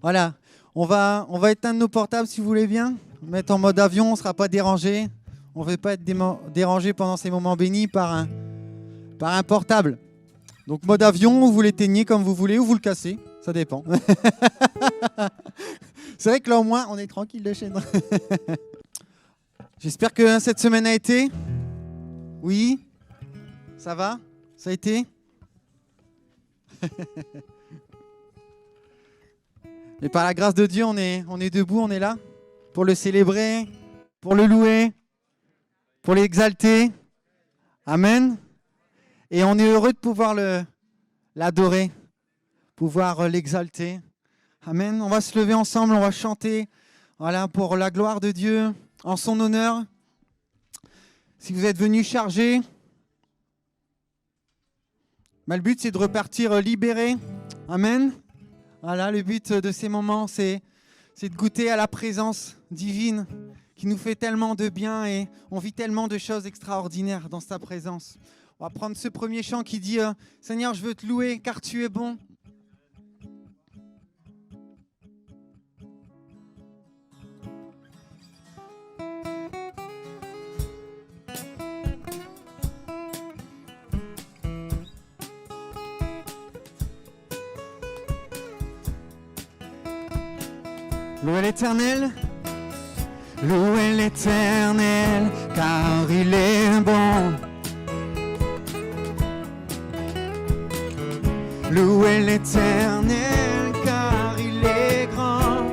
Voilà, on va éteindre nos portables si vous voulez bien. Mettre en mode avion, on ne sera pas dérangé. On ne veut pas être dérangé pendant ces moments bénis par un portable. Donc mode avion, vous l'éteignez comme vous voulez ou vous le cassez, ça dépend. C'est vrai que là au moins on est tranquille de chez nous. J'espère que cette semaine a été. Oui, ça va? Ça a été? Et par la grâce de Dieu, on est debout, on est là pour le célébrer, pour le louer, pour l'exalter. Amen. Et on est heureux de pouvoir l'adorer, pouvoir l'exalter. Amen. On va se lever ensemble, on va chanter, voilà, pour la gloire de Dieu, en son honneur. Si vous êtes venus chargés, le but c'est de repartir libérés. Amen. Voilà, le but de ces moments, c'est de goûter à la présence divine qui nous fait tellement de bien et on vit tellement de choses extraordinaires dans sa présence. On va prendre ce premier chant qui dit « Seigneur, je veux te louer car tu es bon ». Louez l'Éternel, louez l'Éternel, car il est bon. Louez l'Éternel, car il est grand.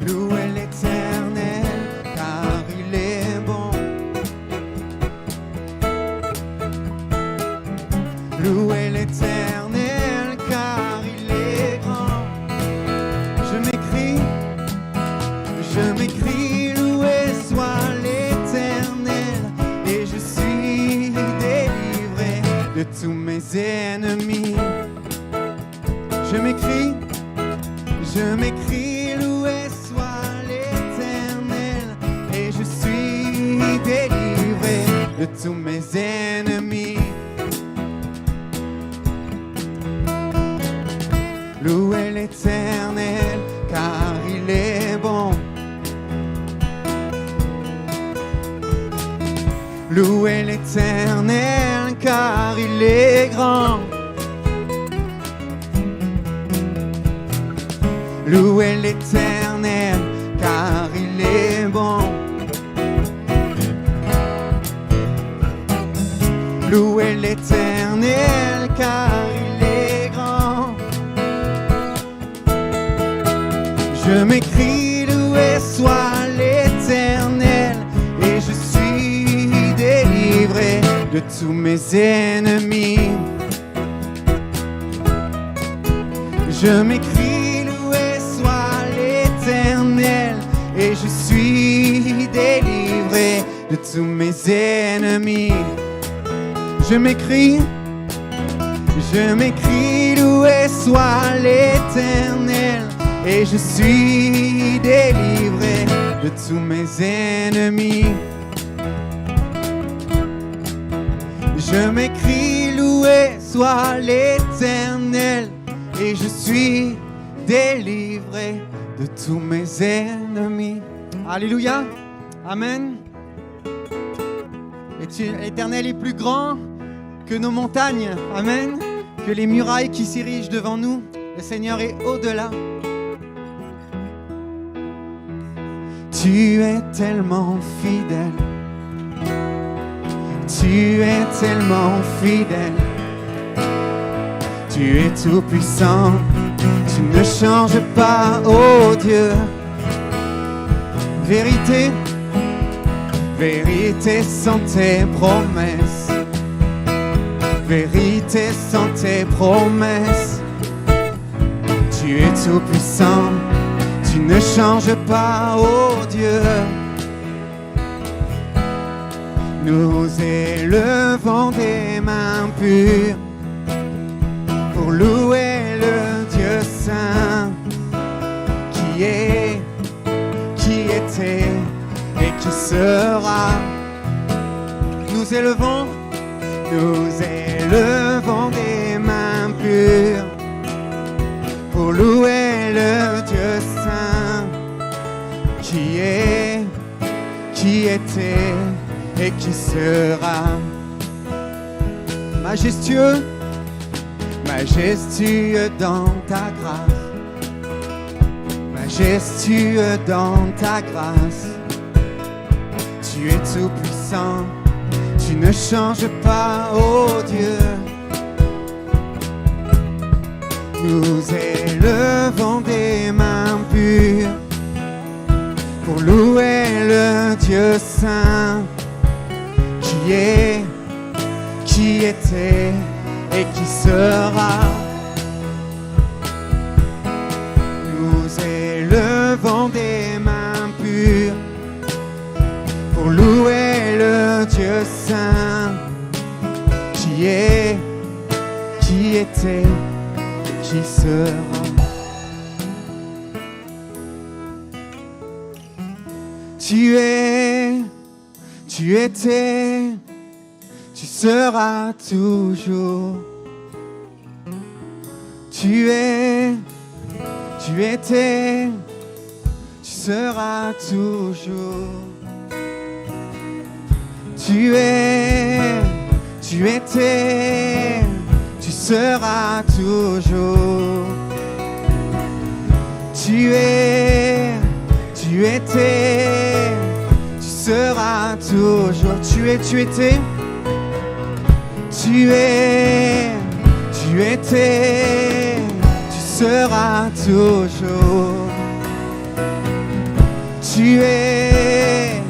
Louez l'Éternel, car il est bon. Louez l'Éternel, car il est grand. Je m'écrie, loué soit l'Éternel, et je suis délivré de tous mes ennemis. Je m'écrie, loué soit l'Éternel, et je suis délivré de tous mes ennemis. Louez l'Éternel, car il est bon. Louez l'Éternel, car il est grand. Louez l'Éternel, car il est bon. Louez l'Éternel, car il est grand. Je m'écrie, loué soit l'Éternel, et je suis délivré de tous mes ennemis. Je m'écrie, loué soit l'Éternel, et je suis délivré de tous mes ennemis. Je m'écrie, loué soit l'Éternel, et je suis délivré de tous mes ennemis. Je m'écrie, loué soit l'Éternel, et je suis délivré de tous mes ennemis. Alléluia, amen. L'Éternel est plus grand que nos montagnes, amen, que les murailles qui s'érigent devant nous. Le Seigneur est au-delà. Tu es tellement fidèle. Tu es tellement fidèle. Tu es tout puissant. Tu ne changes pas, oh Dieu. Vérité, vérité sont tes promesses. Vérité sont tes promesses. Tu es tout puissant. Tu ne changes pas, oh Dieu. Nous élevons des mains pures pour louer le Dieu saint qui est, qui était et qui sera. Nous élevons des mains pures était et qui sera. Majestueux, majestueux dans ta grâce, majestueux dans ta grâce. Tu es tout puissant, tu ne changes pas, oh Dieu. Nous élevons des mains pures pour louer le Dieu saint qui était et qui sera. Nous élevons des mains pures pour louer le Dieu saint qui était et qui sera. Tu étais, tu seras toujours. Tu étais, tu seras toujours. Tu étais, tu seras toujours. Tu étais, tu seras toujours. Tu étais, tu seras toujours. Tu étais,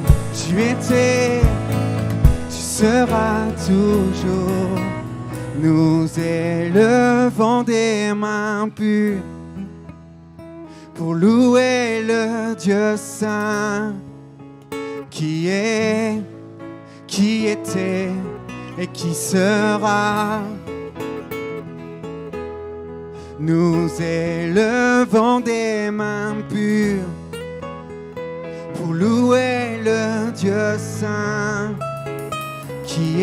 tu seras toujours. Nous élevons des mains pures pour louer le Dieu saint qui était et qui sera. Nous élevons des mains pures pour louer le Dieu saint qui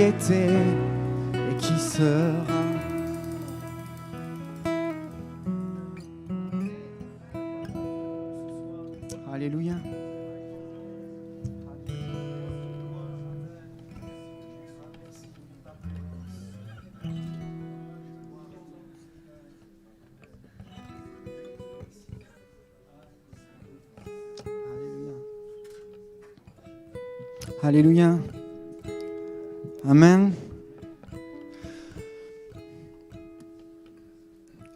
était et qui sera. Alléluia. Alléluia. Amen.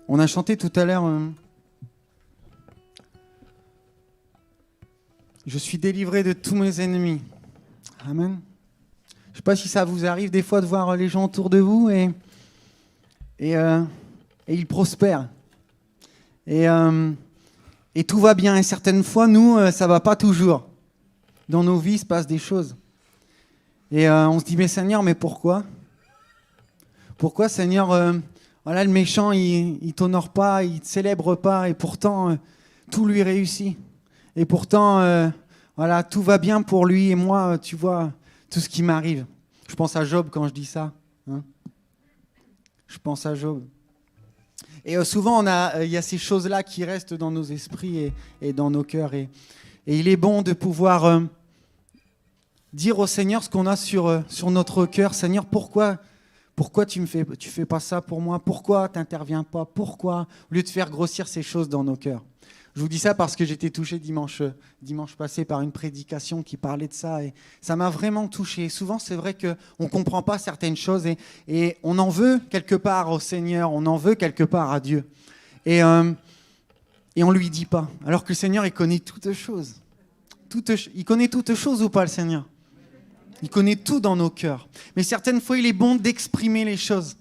On a chanté tout à l'heure je suis délivré de tous mes ennemis. Amen. Je ne sais pas si ça vous arrive des fois de voir les gens autour de vous et ils prospèrent. Et tout va bien. Et certaines fois, nous, ça ne va pas toujours. Dans nos vies, il se passe des choses. Et on se dit, mais Seigneur, mais pourquoi ? Pourquoi, Seigneur, voilà, le méchant, il ne t'honore pas, il ne te célèbre pas, et pourtant, tout lui réussit. Et pourtant, voilà, tout va bien pour lui, et moi, tu vois, tout ce qui m'arrive. Je pense à Job quand je dis ça. Hein. Je pense à Job. Et souvent, il y a ces choses-là qui restent dans nos esprits et dans nos cœurs. Et il est bon de pouvoir dire au Seigneur ce qu'on a sur notre cœur. Seigneur, pourquoi tu fais pas ça pour moi ? Pourquoi tu n'interviens pas ? Pourquoi ? Au lieu de faire grossir ces choses dans nos cœurs. Je vous dis ça parce que j'étais touché dimanche passé par une prédication qui parlait de ça. Et ça m'a vraiment touché. Souvent, c'est vrai qu'on ne comprend pas certaines choses et on en veut quelque part au Seigneur, on en veut quelque part à Dieu. Et on ne lui dit pas. Alors que le Seigneur, il connaît toutes choses. Il connaît toutes choses ou pas, le Seigneur ? Il connaît tout dans nos cœurs. Mais certaines fois, il est bon d'exprimer les choses.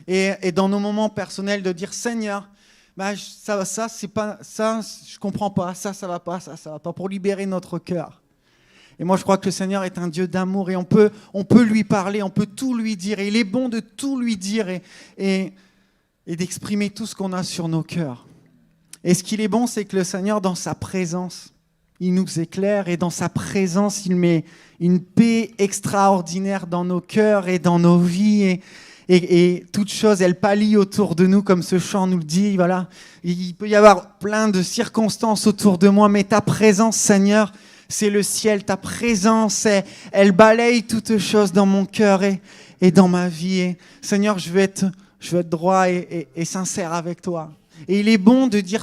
Et dans nos moments personnels, de dire « Seigneur, ça, c'est pas, ça, je comprends pas, ça va pas, ça va pas », pour libérer notre cœur. Et moi, je crois que le Seigneur est un Dieu d'amour et on peut lui parler, on peut tout lui dire. Et il est bon de tout lui dire et d'exprimer tout ce qu'on a sur nos cœurs. Et ce qu'il est bon, c'est que le Seigneur, dans sa présence, il nous éclaire et dans sa présence, il met une paix extraordinaire dans nos cœurs et dans nos vies. Et toute chose, elle pâlit autour de nous, comme ce chant nous le dit. Voilà. Il peut y avoir plein de circonstances autour de moi, mais ta présence, Seigneur, c'est le ciel. Ta présence, elle balaye toutes choses dans mon cœur et dans ma vie. Et, Seigneur, je veux être droit et sincère avec toi. Et il est bon de dire,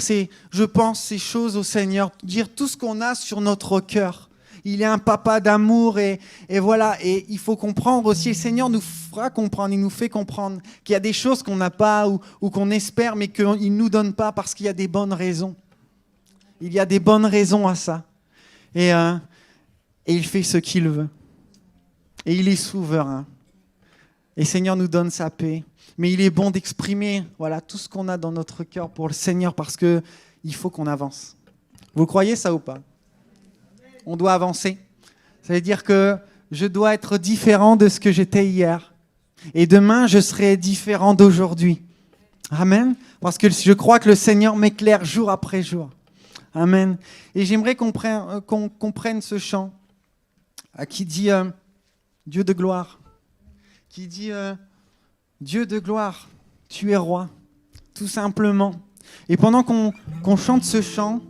je pense, ces choses au Seigneur, dire tout ce qu'on a sur notre cœur. Il est un papa d'amour et voilà. Et il faut comprendre aussi, le Seigneur nous fera comprendre, il nous fait comprendre qu'il y a des choses qu'on n'a pas ou qu'on espère, mais qu'il ne nous donne pas parce qu'il y a des bonnes raisons. Il y a des bonnes raisons à ça. Et il fait ce qu'il veut. Et il est souverain. Et le Seigneur nous donne sa paix. Mais il est bon d'exprimer tout ce qu'on a dans notre cœur pour le Seigneur parce qu'il faut qu'on avance. Vous croyez ça ou pas ? On doit avancer. Ça veut dire que je dois être différent de ce que j'étais hier. Et demain, je serai différent d'aujourd'hui. Amen. Parce que je crois que le Seigneur m'éclaire jour après jour. Amen. Et j'aimerais qu'on prenne ce chant qui dit Dieu de gloire. Qui dit Dieu de gloire, tu es roi. Tout simplement. Et pendant qu'on chante ce chant,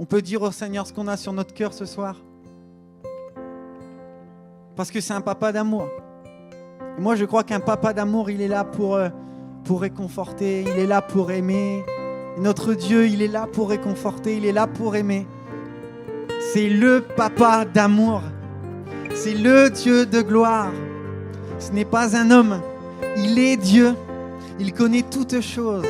on peut dire au Seigneur ce qu'on a sur notre cœur ce soir. Parce que c'est un papa d'amour. Et moi, je crois qu'un papa d'amour, il est là pour réconforter, il est là pour aimer. Et notre Dieu, il est là pour réconforter, il est là pour aimer. C'est le papa d'amour. C'est le Dieu de gloire. Ce n'est pas un homme. Il est Dieu. Il connaît toutes choses.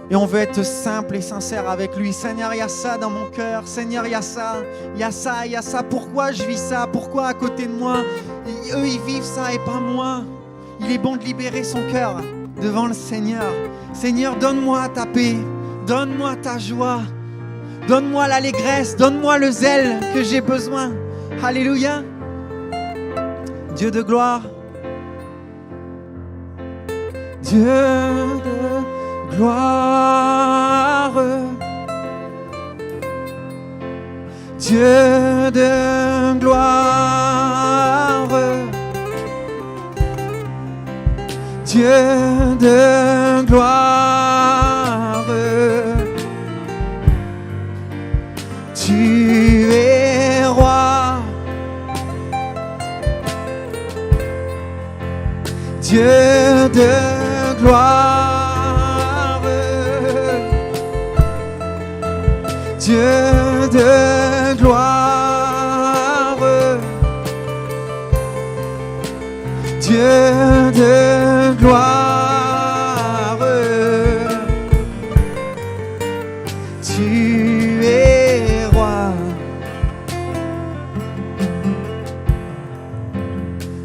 Et on veut être simple et sincère avec lui. Seigneur, il y a ça dans mon cœur. Seigneur, il y a ça. Il y a ça, il y a ça. Pourquoi je vis ça? Pourquoi à côté de moi, eux, ils vivent ça et pas moi? Il est bon de libérer son cœur devant le Seigneur. Seigneur, donne-moi ta paix. Donne-moi ta joie. Donne-moi l'allégresse. Donne-moi le zèle que j'ai besoin. Alléluia. Dieu de gloire. Dieu de gloire. Dieu de gloire. Dieu de gloire. Tu es roi. Dieu de gloire, Dieu de gloire, Dieu de gloire, tu es roi,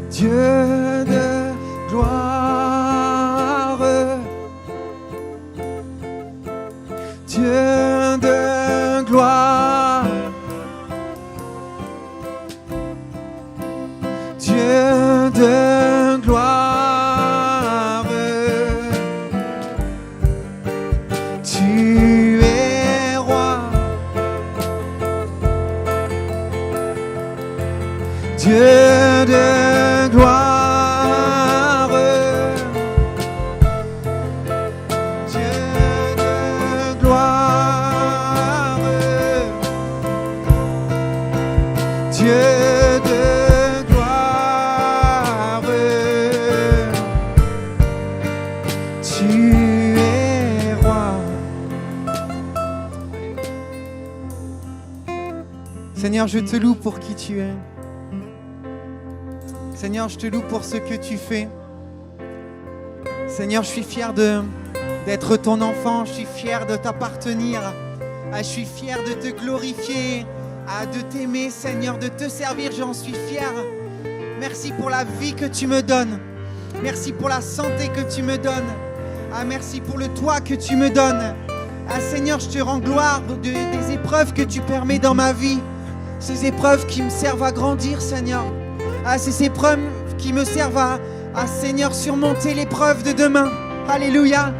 Dieu de gloire, Dieu de gloire, Dieu de gloire, tu es roi, Dieu de gloire. Seigneur, je te loue pour qui tu es. Seigneur, je te loue pour ce que tu fais. Seigneur, je suis fier d'être ton enfant. Je suis fier de t'appartenir. Je suis fier de te glorifier, de t'aimer, Seigneur, de te servir. J'en suis fier. Merci pour la vie que tu me donnes. Merci pour la santé que tu me donnes. Merci pour le toit que tu me donnes. Seigneur, je te rends gloire des épreuves que tu permets dans ma vie. Ces épreuves qui me servent à grandir, Seigneur. Ces épreuves qui me servent à Seigneur, surmonter l'épreuve de demain. Alléluia.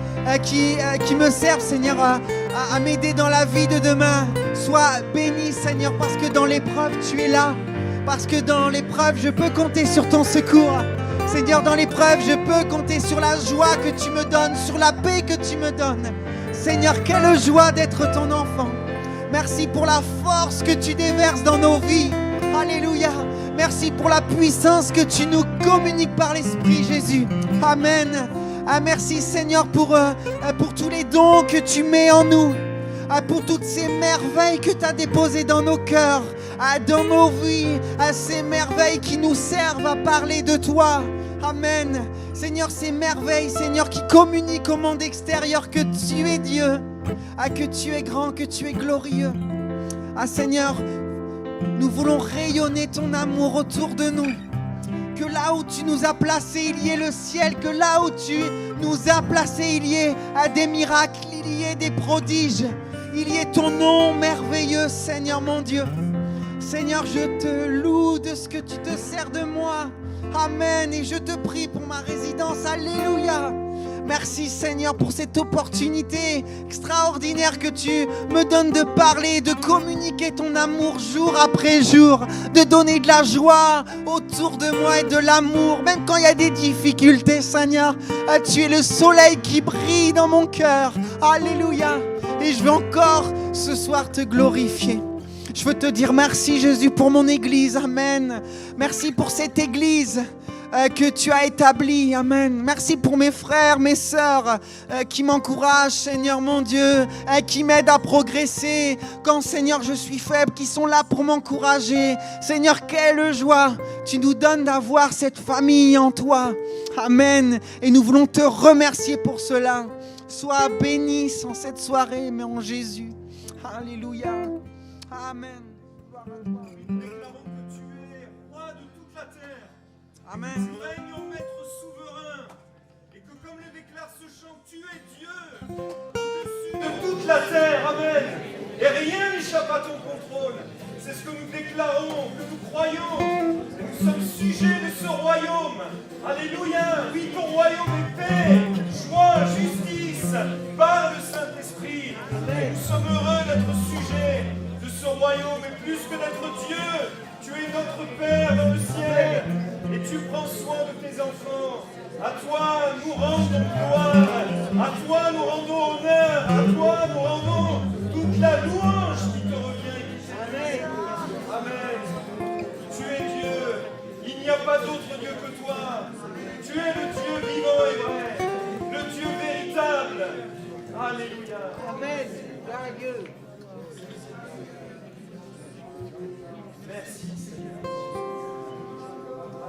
Qui me servent, Seigneur, à m'aider dans la vie de demain. Sois béni, Seigneur, parce que dans l'épreuve, tu es là. Parce que dans l'épreuve, je peux compter sur ton secours. Seigneur, dans l'épreuve, je peux compter sur la joie que tu me donnes, sur la paix que tu me donnes. Seigneur, quelle joie d'être ton enfant. Merci pour la force que tu déverses dans nos vies. Alléluia. Merci pour la puissance que tu nous communiques par l'Esprit, Jésus. Amen. Merci Seigneur pour tous les dons que tu mets en nous. Pour toutes ces merveilles que tu as déposées dans nos cœurs, dans nos vies, ces merveilles qui nous servent à parler de toi. Amen. Seigneur, ces merveilles, Seigneur, qui communiquent au monde extérieur que tu es Dieu, que tu es grand, que tu es glorieux. Seigneur, nous voulons rayonner ton amour autour de nous. Que là où tu nous as placés, il y ait le ciel. Que là où tu nous as placés, il y ait des miracles, il y ait des prodiges. Il y ait ton nom merveilleux, Seigneur mon Dieu. Seigneur, je te loue de ce que tu te sers de moi. Amen. Et je te prie pour ma résidence. Alléluia. Merci Seigneur pour cette opportunité extraordinaire que tu me donnes de parler, de communiquer ton amour jour après jour, de donner de la joie autour de moi et de l'amour, même quand il y a des difficultés, Seigneur. Tu es le soleil qui brille dans mon cœur. Alléluia. Et je veux encore ce soir te glorifier. Je veux te dire merci Jésus pour mon église. Amen. Merci pour cette église que tu as établie. Amen. Merci pour mes frères, mes sœurs qui m'encouragent, Seigneur mon Dieu, qui m'aident à progresser quand, Seigneur, je suis faible, qui sont là pour m'encourager. Seigneur, quelle joie tu nous donnes d'avoir cette famille en toi. Amen. Et nous voulons te remercier pour cela. Sois béni en cette soirée, mais en Jésus. Alléluia. Amen. Gloire à toi. Nous déclarons que tu es roi de toute la terre. Amen. Tu règnes en maître souverain. Et que comme le déclare ce chant, tu es Dieu au-dessus de toute la terre. Amen. Et rien n'échappe à ton contrôle. C'est ce que nous déclarons, que nous croyons. Et nous sommes sujets de ce royaume. Alléluia. Oui, ton royaume est paix, joie, justice, par le Saint-Esprit. Et nous sommes heureux d'être sujets de ce royaume. Et plus que d'être Dieu, tu es notre Père dans le ciel. Et tu prends soin de tes enfants. À toi nous rendons gloire. À toi nous rendons honneur. À toi nous rendons toute la louange qui te revient. Amen. Amen. Tu es Dieu. Il n'y a pas d'autre Dieu que toi. Tu es le Dieu vivant et vrai. Le Dieu véritable. Alléluia. Amen. Gloire à Dieu. Merci Seigneur.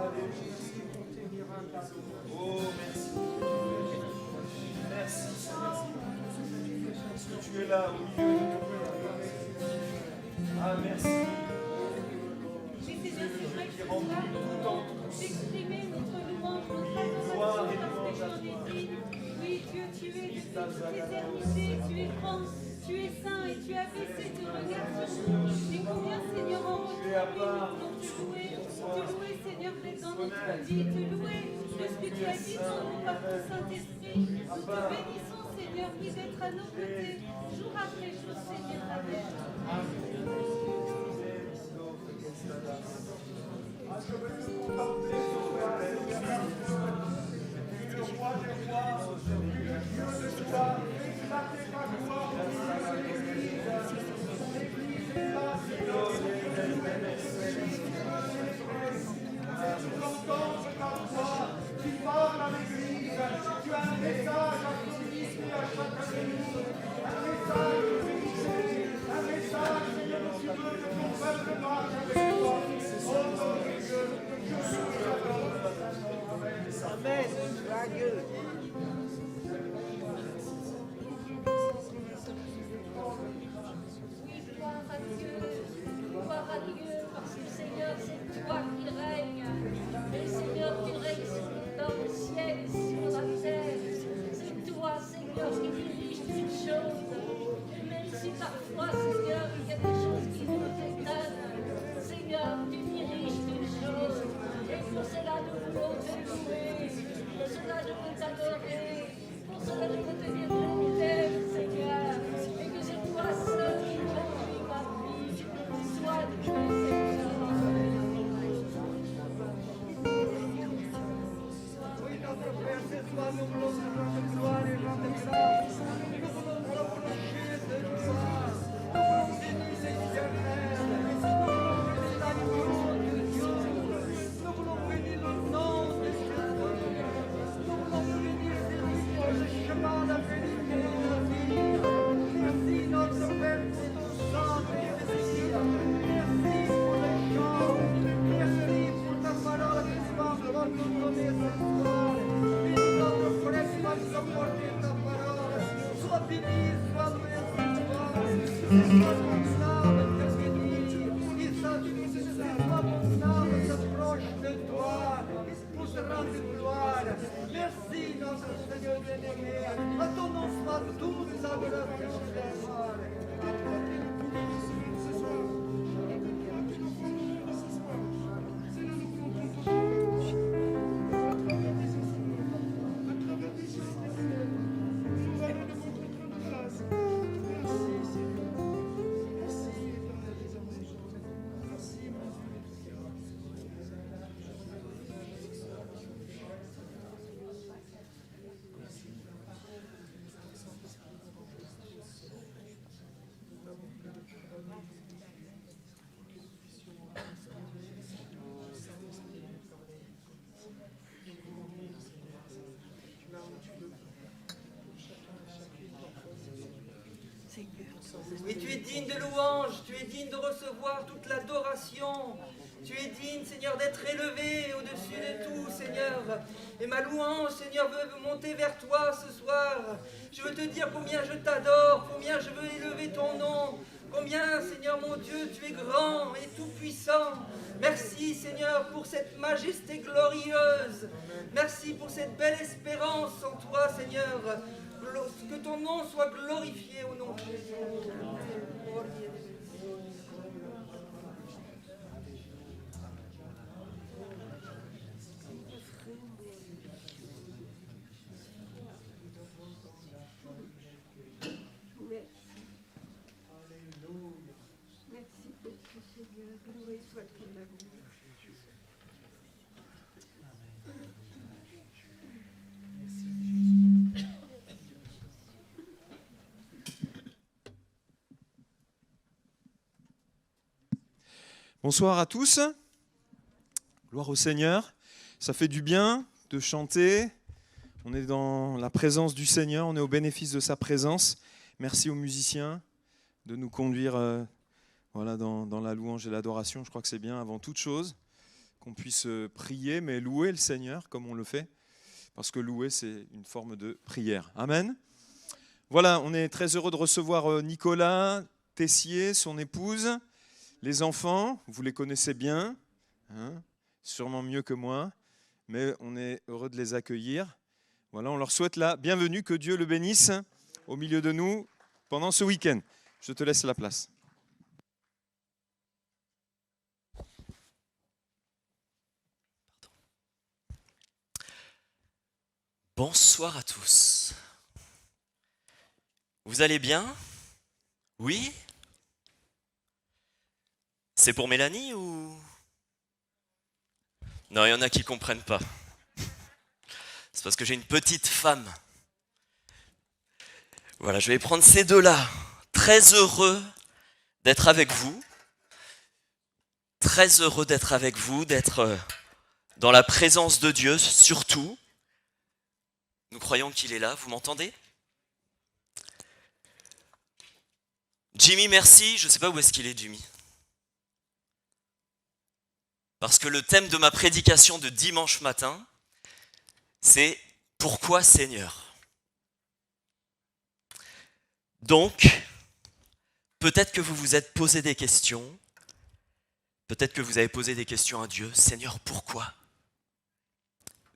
Alléluia. Oh, merci. Merci Seigneur. Parce que tu es là au milieu de nous. Ah, merci. Mais c'est bien sûr vrai que ce soir, nous pouvons exprimer notre louange, notre adoration parce que j'en ai dit. Oui, Dieu, tu es de toute l'éternité, tu es grand, tu es saint et tu as baissé ton regard sur nous. Et combien, Seigneur, en retour, nous voulons te louer, Seigneur, d'être dans notre vie, te louer de ce que tu as dit en nous par ton Saint-Esprit. Nous te bénissons, Seigneur, qui d'être à nos côtés, jour après jour, Seigneur, Amen. Je veux te contempler, le roi des rois, le Dieu de gloire, éclater ta gloire au milieu de l'église. Ton église est là, Seigneur. Nous entendons ta voix qui parle à l'église. Tu as un message à communiquer à chacun de nous. Un message de vérité. Un message, Seigneur, tu veux que ton peuple marche avec toi. Oh, mon Dieu, je suis Merci notre Seigneur bien-aimé. À ton nom soit toute l'adoration, Seigneur. Et tu es digne de louange, tu es digne de recevoir toute l'adoration. Tu es digne, Seigneur, d'être élevé au-dessus de tout, Seigneur. Et ma louange, Seigneur, veut monter vers toi ce soir. Je veux te dire combien je t'adore, combien je veux élever ton nom. Combien, Seigneur mon Dieu, tu es grand et tout-puissant. Merci, Seigneur, pour cette majesté glorieuse. Merci pour cette belle espérance en toi, Seigneur. Que ton nom soit glorifié au nom de Jésus. Merci pour tout, Seigneur. Loué soit ton amour. Bonsoir à tous. Gloire au Seigneur. Ça fait du bien de chanter. On est dans la présence du Seigneur, on est au bénéfice de sa présence. Merci aux musiciens de nous conduire dans la louange et l'adoration. Je crois que c'est bien avant toute chose qu'on puisse prier, mais louer le Seigneur comme on le fait, parce que louer, c'est une forme de prière. Amen. Voilà, on est très heureux de recevoir Nicolas Tessier, son épouse, les enfants, vous les connaissez bien, hein, sûrement mieux que moi, mais on est heureux de les accueillir. Voilà, on leur souhaite la bienvenue, que Dieu le bénisse au milieu de nous pendant ce week-end. Je te laisse la place. Bonsoir à tous. Vous allez bien? Oui? C'est pour Mélanie ou... Non, il y en a qui ne comprennent pas. C'est parce que j'ai une petite femme. Voilà, je vais prendre ces deux-là. Très heureux d'être avec vous. Très heureux d'être avec vous, d'être dans la présence de Dieu, surtout. Nous croyons qu'il est là, vous m'entendez? Jimmy, merci. Je ne sais pas où est-ce qu'il est, Jimmy. Parce que le thème de ma prédication de dimanche matin, c'est « Pourquoi Seigneur ?» Donc, peut-être que vous vous êtes posé des questions, peut-être que vous avez posé des questions à Dieu. « Seigneur, pourquoi ?»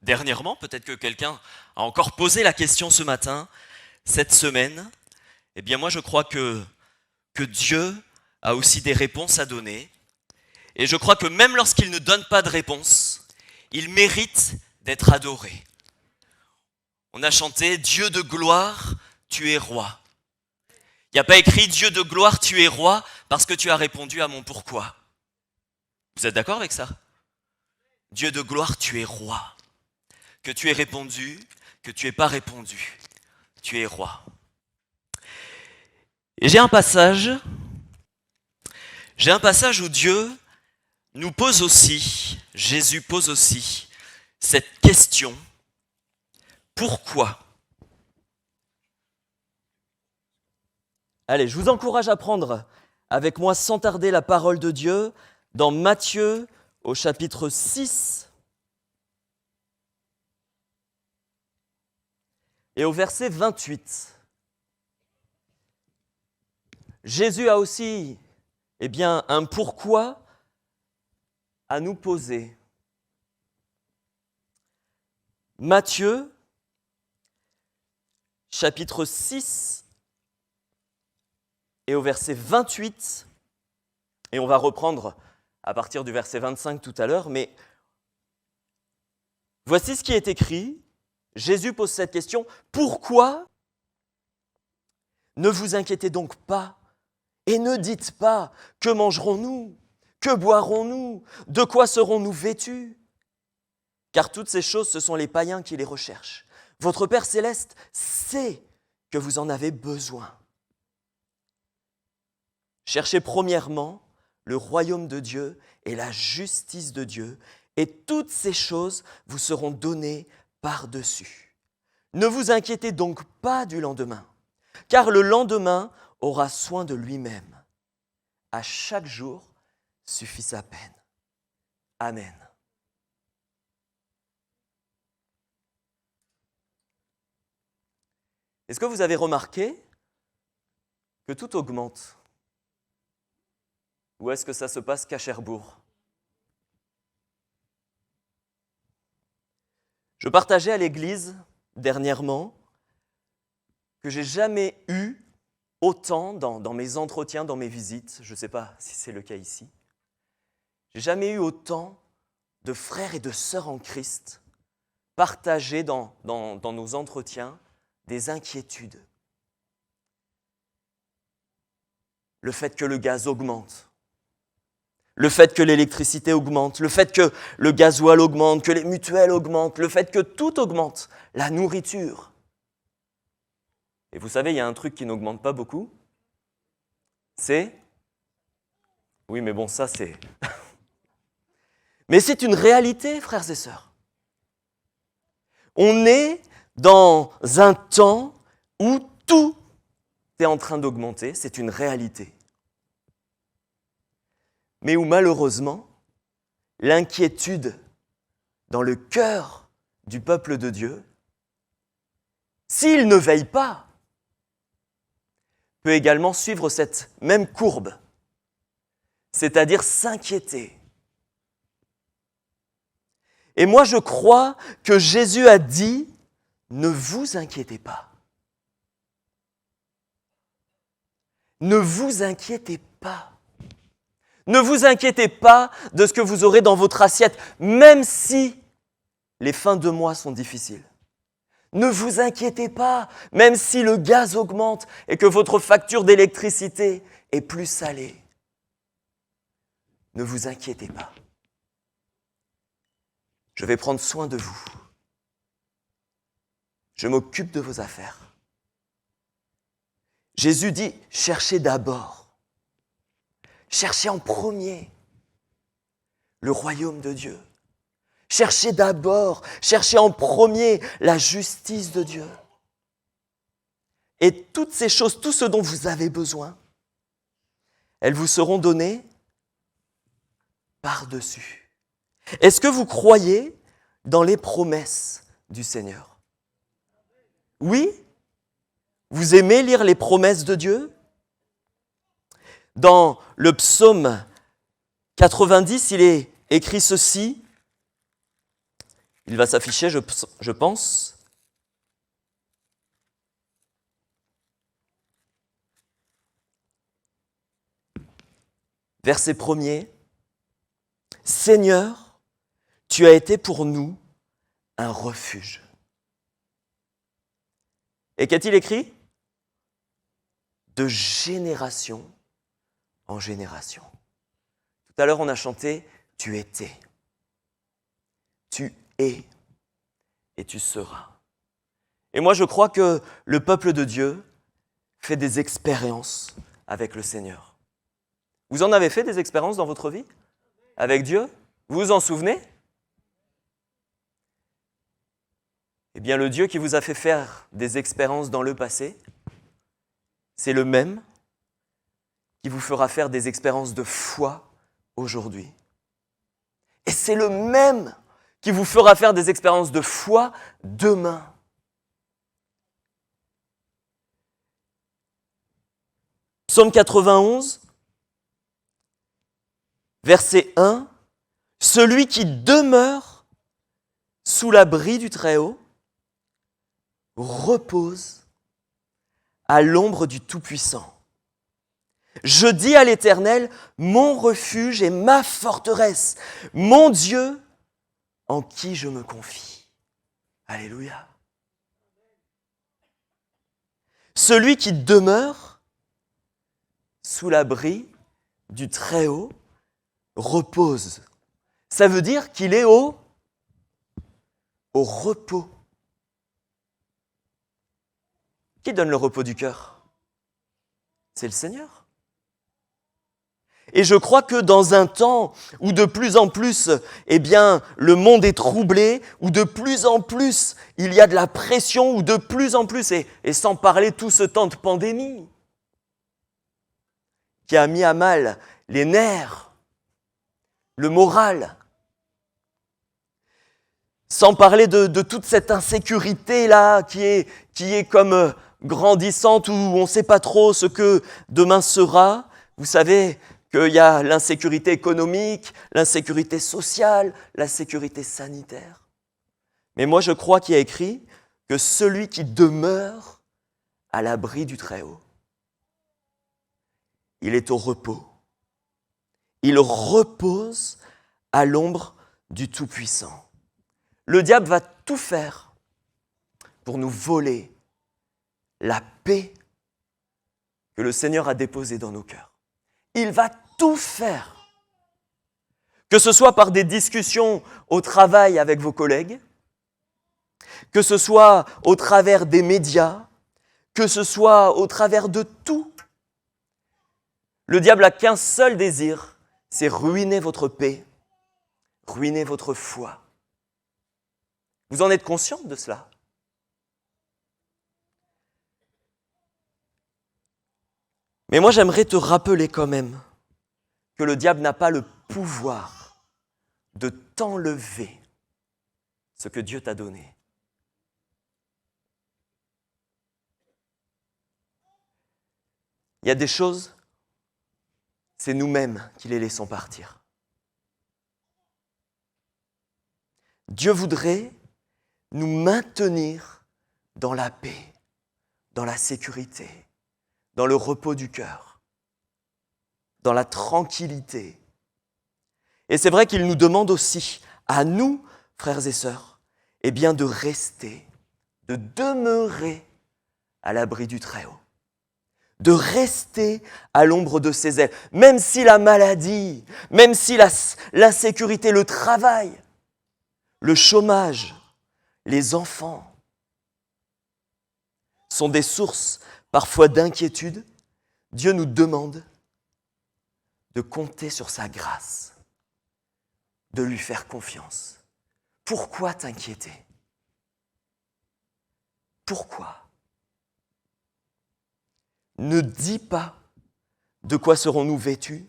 Dernièrement, peut-être que quelqu'un a encore posé la question ce matin, cette semaine. Eh bien, moi, je crois que Dieu a aussi des réponses à donner. Et je crois que même lorsqu'il ne donne pas de réponse, il mérite d'être adoré. On a chanté « Dieu de gloire, tu es roi ». Il n'y a pas écrit « Dieu de gloire, tu es roi » parce que tu as répondu à mon pourquoi. Vous êtes d'accord avec ça? Dieu de gloire, tu es roi. Que tu aies répondu, que tu n'aies pas répondu, tu es roi. Et j'ai un passage où Dieu nous pose aussi, Jésus pose aussi cette question, pourquoi? Allez, je vous encourage à prendre avec moi sans tarder la parole de Dieu dans Matthieu au chapitre 6. et au verset 28. Jésus a aussi un pourquoi à nous poser. Matthieu, chapitre 6, et au verset 28, et on va reprendre à partir du verset 25 tout à l'heure, mais voici ce qui est écrit. Jésus pose cette question, « Pourquoi ne vous inquiétez donc pas et ne dites pas, que mangerons-nous ? Que boirons-nous ? De quoi serons-nous vêtus ? Car toutes ces choses, ce sont les païens qui les recherchent. Votre Père céleste sait que vous en avez besoin. Cherchez premièrement le royaume de Dieu et la justice de Dieu, et toutes ces choses vous seront données par-dessus. Ne vous inquiétez donc pas du lendemain, car le lendemain aura soin de lui-même. À chaque jour suffit sa peine. Amen. Est-ce que vous avez remarqué que tout augmente ? Ou est-ce que ça se passe qu'à Cherbourg ? Je partageais à l'église dernièrement que j'ai jamais eu autant dans mes entretiens, dans mes visites, je ne sais pas si c'est le cas ici, j'ai jamais eu autant de frères et de sœurs en Christ partager dans nos entretiens des inquiétudes. Le fait que le gaz augmente, le fait que l'électricité augmente, le fait que le gasoil augmente, que les mutuelles augmentent, le fait que tout augmente, la nourriture. Et vous savez, il y a un truc qui n'augmente pas beaucoup, c'est... Oui, mais bon, ça c'est... Mais c'est une réalité, frères et sœurs. On est dans un temps où tout est en train d'augmenter, c'est une réalité. Mais où malheureusement, l'inquiétude dans le cœur du peuple de Dieu, s'il ne veille pas, peut également suivre cette même courbe, c'est-à-dire s'inquiéter. Et moi, je crois que Jésus a dit, ne vous inquiétez pas. Ne vous inquiétez pas. Ne vous inquiétez pas de ce que vous aurez dans votre assiette, même si les fins de mois sont difficiles. Ne vous inquiétez pas, même si le gaz augmente et que votre facture d'électricité est plus salée. Ne vous inquiétez pas. Je vais prendre soin de vous. Je m'occupe de vos affaires. Jésus dit, cherchez d'abord. Cherchez en premier le royaume de Dieu. Cherchez d'abord, cherchez en premier la justice de Dieu. Et toutes ces choses, tout ce dont vous avez besoin, elles vous seront données par-dessus. Est-ce que vous croyez dans les promesses du Seigneur ? Oui ? Vous aimez lire les promesses de Dieu ? Dans le psaume 90, il est écrit ceci. Il va s'afficher, je pense. Verset 1er. Seigneur, tu as été pour nous un refuge. Et qu'a-t-il écrit ? De génération en génération. Tout à l'heure, on a chanté « Tu étais ». Tu es et tu seras. Et moi, je crois que le peuple de Dieu fait des expériences avec le Seigneur. Vous en avez fait des expériences dans votre vie avec Dieu ? Vous vous en souvenez ? Eh bien, le Dieu qui vous a fait faire des expériences dans le passé, c'est le même qui vous fera faire des expériences de foi aujourd'hui. Et c'est le même qui vous fera faire des expériences de foi demain. Psaume 91, verset 1, « Celui qui demeure sous l'abri du Très-Haut repose à l'ombre du Tout-Puissant. Je dis à l'Éternel, mon refuge et ma forteresse, mon Dieu en qui je me confie. » Alléluia. Celui qui demeure sous l'abri du Très-Haut repose. Ça veut dire qu'il est au repos. Qui donne le repos du cœur? C'est le Seigneur. Et je crois que dans un temps où de plus en plus, le monde est troublé, où de plus en plus il y a de la pression, où de plus en plus, et sans parler tout ce temps de pandémie, qui a mis à mal les nerfs, le moral, sans parler de toute cette insécurité-là qui est comme grandissante, où on ne sait pas trop ce que demain sera. Vous savez qu'il y a l'insécurité économique, l'insécurité sociale, la sécurité sanitaire. Mais moi, je crois qu'il y a écrit que celui qui demeure à l'abri du Très-Haut, il est au repos. Il repose à l'ombre du Tout-Puissant. Le diable va tout faire pour nous voler la paix que le Seigneur a déposée dans nos cœurs. Il va tout faire. Que ce soit par des discussions au travail avec vos collègues, que ce soit au travers des médias, que ce soit au travers de tout. Le diable n'a qu'un seul désir, c'est ruiner votre paix, ruiner votre foi. Vous en êtes conscient de cela? Mais moi, j'aimerais te rappeler quand même que le diable n'a pas le pouvoir de t'enlever ce que Dieu t'a donné. Il y a des choses, c'est nous-mêmes qui les laissons partir. Dieu voudrait nous maintenir dans la paix, dans la sécurité, dans le repos du cœur, dans la tranquillité. Et c'est vrai qu'il nous demande aussi, à nous, frères et sœurs, de rester, de demeurer à l'abri du Très-Haut, de rester à l'ombre de ses ailes, même si la maladie, même si l'insécurité, le travail, le chômage, les enfants sont des sources parfois d'inquiétude. Dieu nous demande de compter sur sa grâce, de lui faire confiance. Pourquoi t'inquiéter? Pourquoi? Ne dis pas de quoi serons-nous vêtus,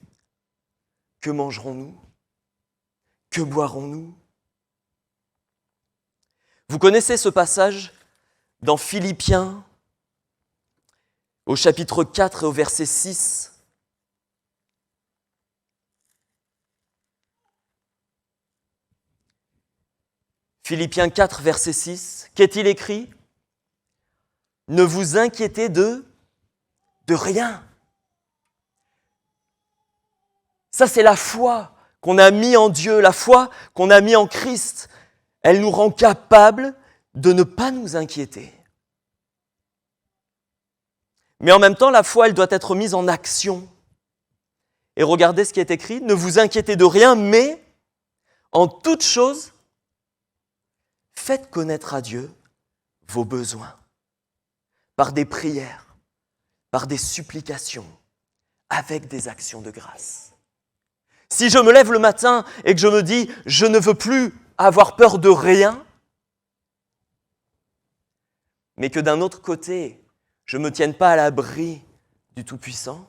que mangerons-nous, que boirons-nous. Vous connaissez ce passage dans Philippiens, au chapitre 4 et au verset 6. Philippiens 4, verset 6. Qu'est-il écrit? Ne vous inquiétez de rien. Ça, c'est la foi qu'on a mis en Dieu, la foi qu'on a mis en Christ. Elle nous rend capables de ne pas nous inquiéter. Mais en même temps, la foi, elle doit être mise en action. Et regardez ce qui est écrit, ne vous inquiétez de rien, mais en toute chose, faites connaître à Dieu vos besoins, par des prières, par des supplications, avec des actions de grâce. Si je me lève le matin et que je me dis, je ne veux plus avoir peur de rien, mais que d'un autre côté, je ne me tienne pas à l'abri du Tout-Puissant,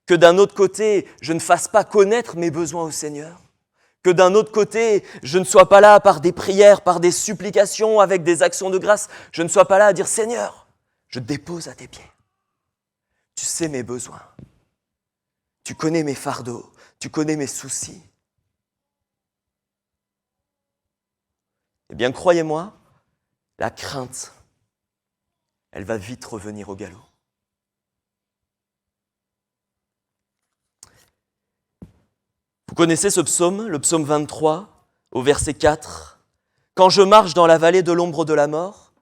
que d'un autre côté, je ne fasse pas connaître mes besoins au Seigneur, que d'un autre côté, je ne sois pas là par des prières, par des supplications, avec des actions de grâce, je ne sois pas là à dire « Seigneur, je dépose à tes pieds. Tu sais mes besoins. Tu connais mes fardeaux. Tu connais mes soucis. Eh bien, croyez-moi, la crainte, elle va vite revenir au galop. Vous connaissez ce psaume, le psaume 23, au verset 4. « Quand je marche dans la vallée de l'ombre de la mort,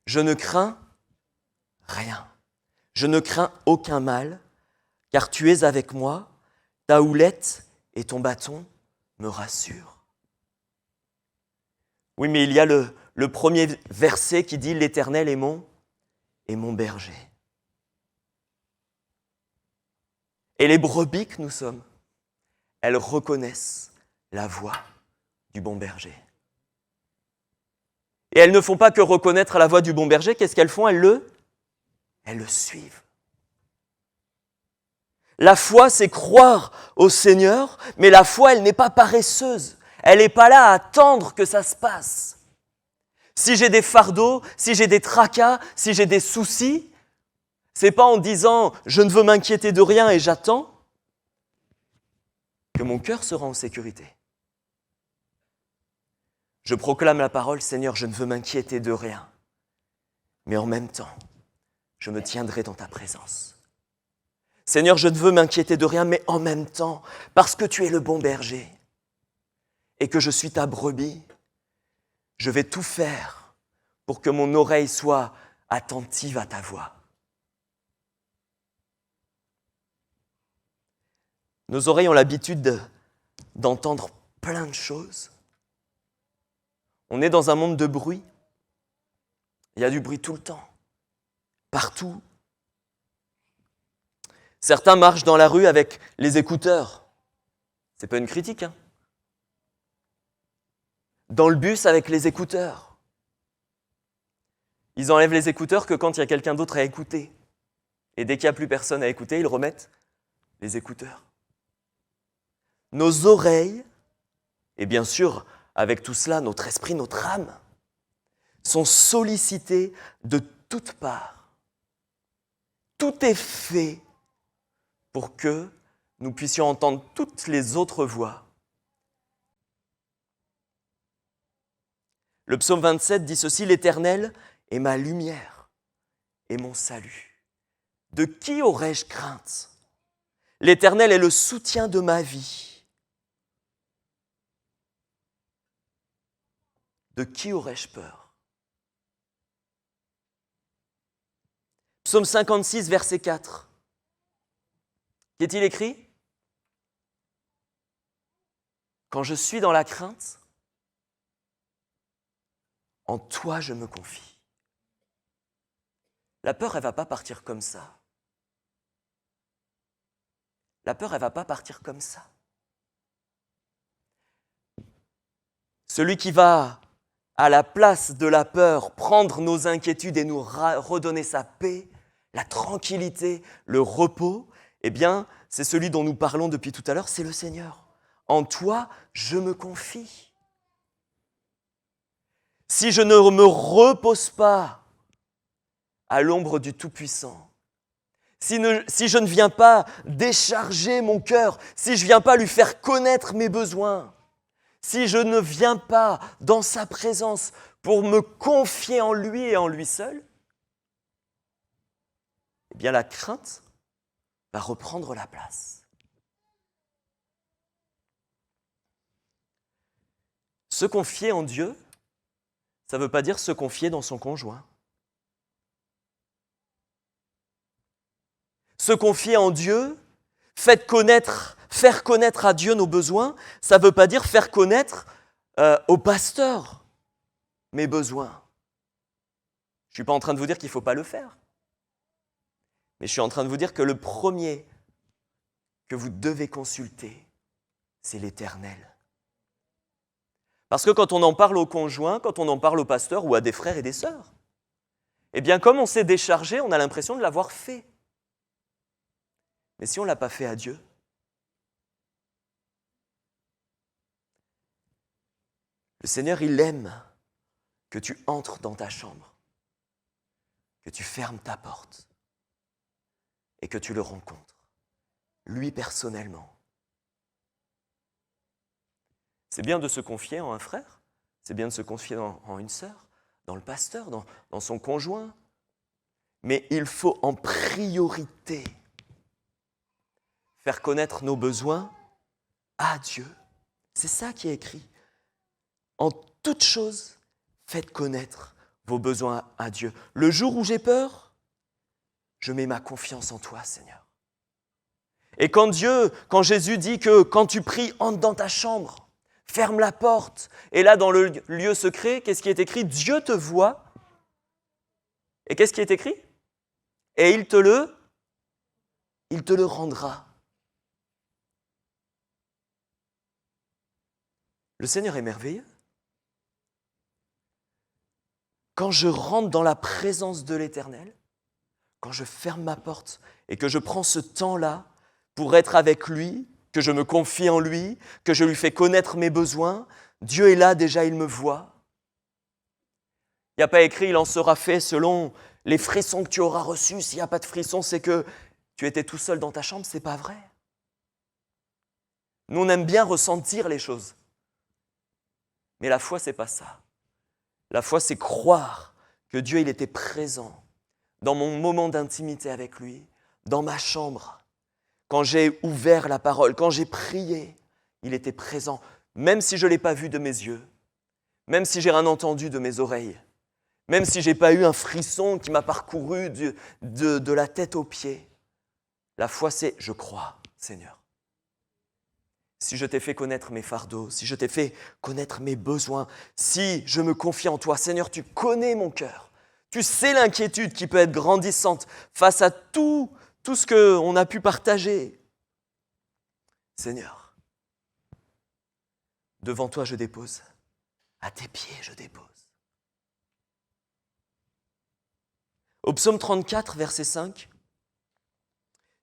je ne crains rien. Je ne crains aucun mal, car tu es avec moi, ta houlette et ton bâton me rassurent. » Oui, mais il y a le premier verset qui dit « L'Éternel est mon berger. » Et les brebis que nous sommes, elles reconnaissent la voix du bon berger. Et elles ne font pas que reconnaître la voix du bon berger, qu'est-ce qu'elles font? Elles le suivent. La foi, c'est croire au Seigneur, mais la foi, elle n'est pas paresseuse. Elle n'est pas là à attendre que ça se passe. Si j'ai des fardeaux, si j'ai des tracas, si j'ai des soucis, c'est pas en disant « je ne veux m'inquiéter de rien et j'attends » que mon cœur sera en sécurité. Je proclame la parole, Seigneur, je ne veux m'inquiéter de rien, mais en même temps, je me tiendrai dans ta présence. Seigneur, je ne veux m'inquiéter de rien, mais en même temps, parce que tu es le bon berger et que je suis ta brebis, je vais tout faire pour que mon oreille soit attentive à ta voix. Nos oreilles ont l'habitude d'entendre plein de choses. On est dans un monde de bruit. Il y a du bruit tout le temps, partout. Certains marchent dans la rue avec les écouteurs. C'est pas une critique, hein. Dans le bus avec les écouteurs. Ils enlèvent les écouteurs que quand il y a quelqu'un d'autre à écouter. Et dès qu'il n'y a plus personne à écouter, ils remettent les écouteurs. Nos oreilles, et bien sûr, avec tout cela, notre esprit, notre âme, sont sollicités de toutes parts. Tout est fait pour que nous puissions entendre toutes les autres voix. Le psaume 27 dit ceci, « L'Éternel est ma lumière et mon salut. De qui aurais-je crainte? L'Éternel est le soutien de ma vie. De qui aurais-je peur? » Psaume 56, verset 4. Qu'est-il écrit? « Quand je suis dans la crainte, en toi je me confie. » La peur, elle ne va pas partir comme ça. La peur, elle ne va pas partir comme ça. Celui qui va, à la place de la peur, prendre nos inquiétudes et nous redonner sa paix, la tranquillité, le repos, eh bien, c'est celui dont nous parlons depuis tout à l'heure, c'est le Seigneur. En toi, je me confie. Si je ne me repose pas à l'ombre du Tout-Puissant, si je ne viens pas décharger mon cœur, si je ne viens pas lui faire connaître mes besoins, si je ne viens pas dans sa présence pour me confier en lui et en lui seul, eh bien la crainte va reprendre la place. Se confier en Dieu, ça ne veut pas dire se confier dans son conjoint. Se confier en Dieu, faire connaître à Dieu nos besoins, ça ne veut pas dire faire connaître au pasteur mes besoins. Je ne suis pas en train de vous dire qu'il ne faut pas le faire. Mais je suis en train de vous dire que le premier que vous devez consulter, c'est l'Éternel. Parce que quand on en parle au conjoint, quand on en parle au pasteur ou à des frères et des sœurs, eh bien comme on s'est déchargé, on a l'impression de l'avoir fait. Mais si on ne l'a pas fait à Dieu, le Seigneur, il aime que tu entres dans ta chambre, que tu fermes ta porte et que tu le rencontres, lui personnellement. C'est bien de se confier en un frère, c'est bien de se confier en une sœur, dans le pasteur, dans son conjoint, mais il faut en priorité faire connaître nos besoins à Dieu. C'est ça qui est écrit. En toute chose, faites connaître vos besoins à Dieu. Le jour où j'ai peur, je mets ma confiance en toi, Seigneur. Et quand Jésus dit que quand tu pries, entre dans ta chambre, ferme la porte, et là dans le lieu secret, qu'est-ce qui est écrit? Dieu te voit. Et qu'est-ce qui est écrit? Et il te le rendra. Le Seigneur est merveilleux. Quand je rentre dans la présence de l'Éternel, quand je ferme ma porte et que je prends ce temps-là pour être avec lui, que je me confie en lui, que je lui fais connaître mes besoins, Dieu est là déjà, il me voit. Il n'y a pas écrit, il en sera fait selon les frissons que tu auras reçus. S'il n'y a pas de frissons, c'est que tu étais tout seul dans ta chambre, c'est pas vrai. Nous, on aime bien ressentir les choses. Mais la foi, c'est pas ça. La foi, c'est croire que Dieu, il était présent dans mon moment d'intimité avec lui, dans ma chambre. Quand j'ai ouvert la parole, quand j'ai prié, il était présent, même si je ne l'ai pas vu de mes yeux, même si j'ai rien entendu de mes oreilles, même si je n'ai pas eu un frisson qui m'a parcouru de la tête aux pieds. La foi, c'est « je crois, Seigneur ». Si je t'ai fait connaître mes fardeaux, si je t'ai fait connaître mes besoins, si je me confie en toi, Seigneur, tu connais mon cœur. Tu sais l'inquiétude qui peut être grandissante face à tout ce qu'on a pu partager. Seigneur, devant toi je dépose, à tes pieds je dépose. Au psaume 34, verset 5,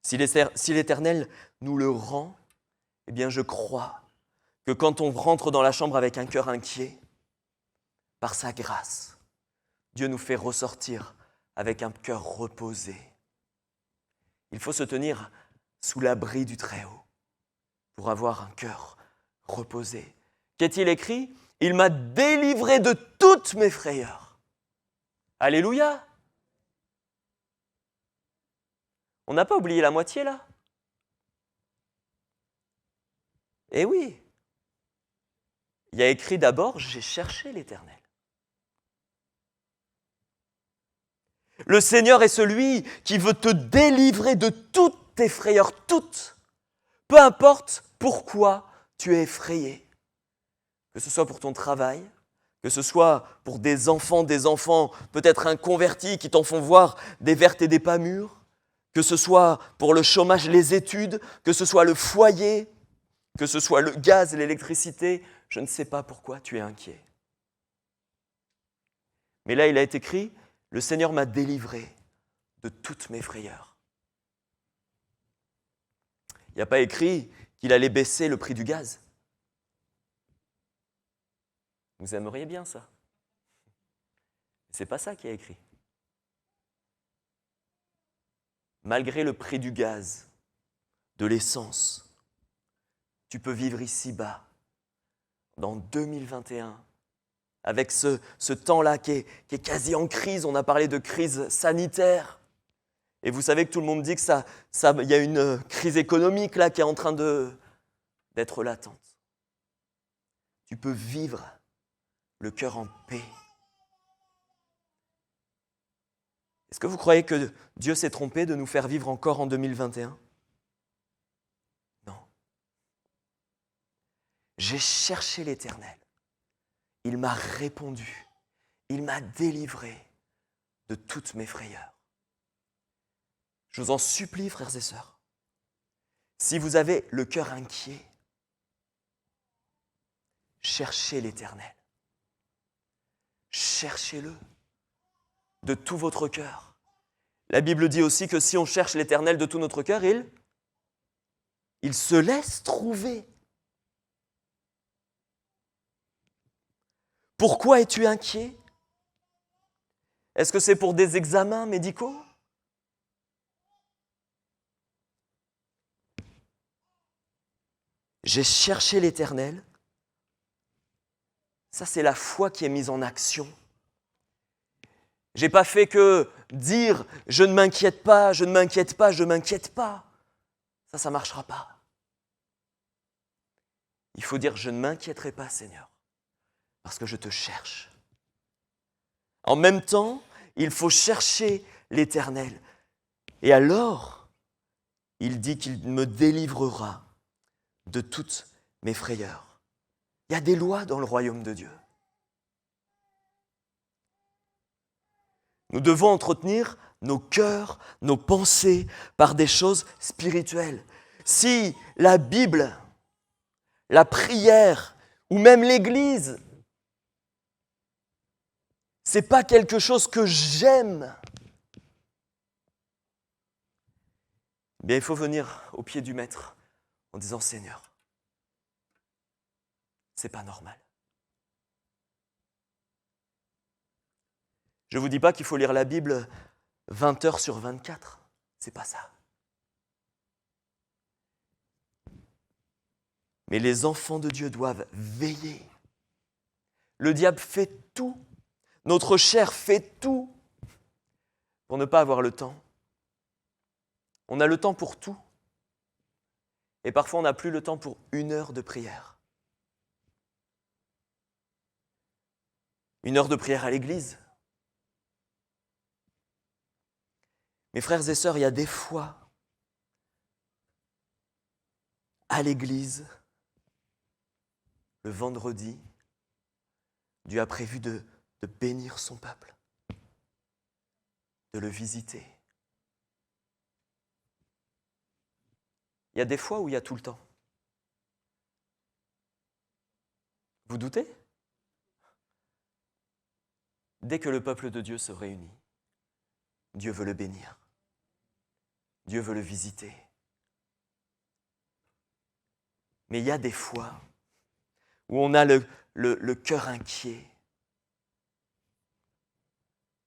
si l'Éternel nous le rend, eh bien je crois que quand on rentre dans la chambre avec un cœur inquiet, par sa grâce, Dieu nous fait ressortir avec un cœur reposé. Il faut se tenir sous l'abri du Très-Haut pour avoir un cœur reposé. Qu'est-il écrit? Il m'a délivré de toutes mes frayeurs. Alléluia! On n'a pas oublié la moitié là? Eh oui! Il y a écrit d'abord, j'ai cherché l'Éternel. Le Seigneur est celui qui veut te délivrer de toutes tes frayeurs, toutes. Peu importe pourquoi tu es effrayé. Que ce soit pour ton travail, que ce soit pour des enfants peut-être inconvertis qui t'en font voir des vertes et des pas mûres, que ce soit pour le chômage, les études, que ce soit le foyer, que ce soit le gaz, l'électricité, je ne sais pas pourquoi tu es inquiet. Mais là, il a été écrit, le Seigneur m'a délivré de toutes mes frayeurs. Il n'y a pas écrit qu'il allait baisser le prix du gaz. Vous aimeriez bien ça. C'est pas ça qui est écrit. Malgré le prix du gaz, de l'essence, tu peux vivre ici-bas, dans 2021, avec ce temps-là qui est quasi en crise. On a parlé de crise sanitaire. Et vous savez que tout le monde dit que y a une crise économique là qui est en train d'être latente. Tu peux vivre le cœur en paix. Est-ce que vous croyez que Dieu s'est trompé de nous faire vivre encore en 2021 ? Non. J'ai cherché l'Éternel. Il m'a répondu. Il m'a délivré de toutes mes frayeurs. Je vous en supplie, frères et sœurs, si vous avez le cœur inquiet, cherchez l'Éternel. Cherchez-le de tout votre cœur. La Bible dit aussi que si on cherche l'Éternel de tout notre cœur, il se laisse trouver. Pourquoi es-tu inquiet? Est-ce que c'est pour des examens médicaux? j'ai cherché l'Éternel. Ça, c'est la foi qui est mise en action. Je n'ai pas fait que dire « je ne m'inquiète pas, je ne m'inquiète pas, je ne m'inquiète pas ». Ça ne marchera pas. Il faut dire « je ne m'inquiéterai pas, Seigneur, parce que je te cherche ». En même temps, il faut chercher l'Éternel. Et alors, il dit qu'il me délivrera de toutes mes frayeurs. Il y a des lois dans le royaume de Dieu. Nous devons entretenir nos cœurs, nos pensées par des choses spirituelles. Si la Bible, la prière ou même l'Église, c'est pas quelque chose que j'aime, bien il faut venir au pied du Maître en disant « Seigneur, c'est pas normal ». Je ne vous dis pas qu'il faut lire la Bible 20 heures sur 24. C'est pas ça. Mais les enfants de Dieu doivent veiller. Le diable fait tout. Notre chair fait tout pour ne pas avoir le temps. On a le temps pour tout. Et parfois, on n'a plus le temps pour 1 heure de prière. 1 heure de prière à l'église. Mes frères et sœurs, il y a des fois, à l'église, le vendredi, Dieu a prévu de bénir son peuple, de le visiter. Il y a des fois où il y a tout le temps. Vous doutez ? Dès que le peuple de Dieu se réunit, Dieu veut le bénir. Dieu veut le visiter. Mais il y a des fois où on a le cœur inquiet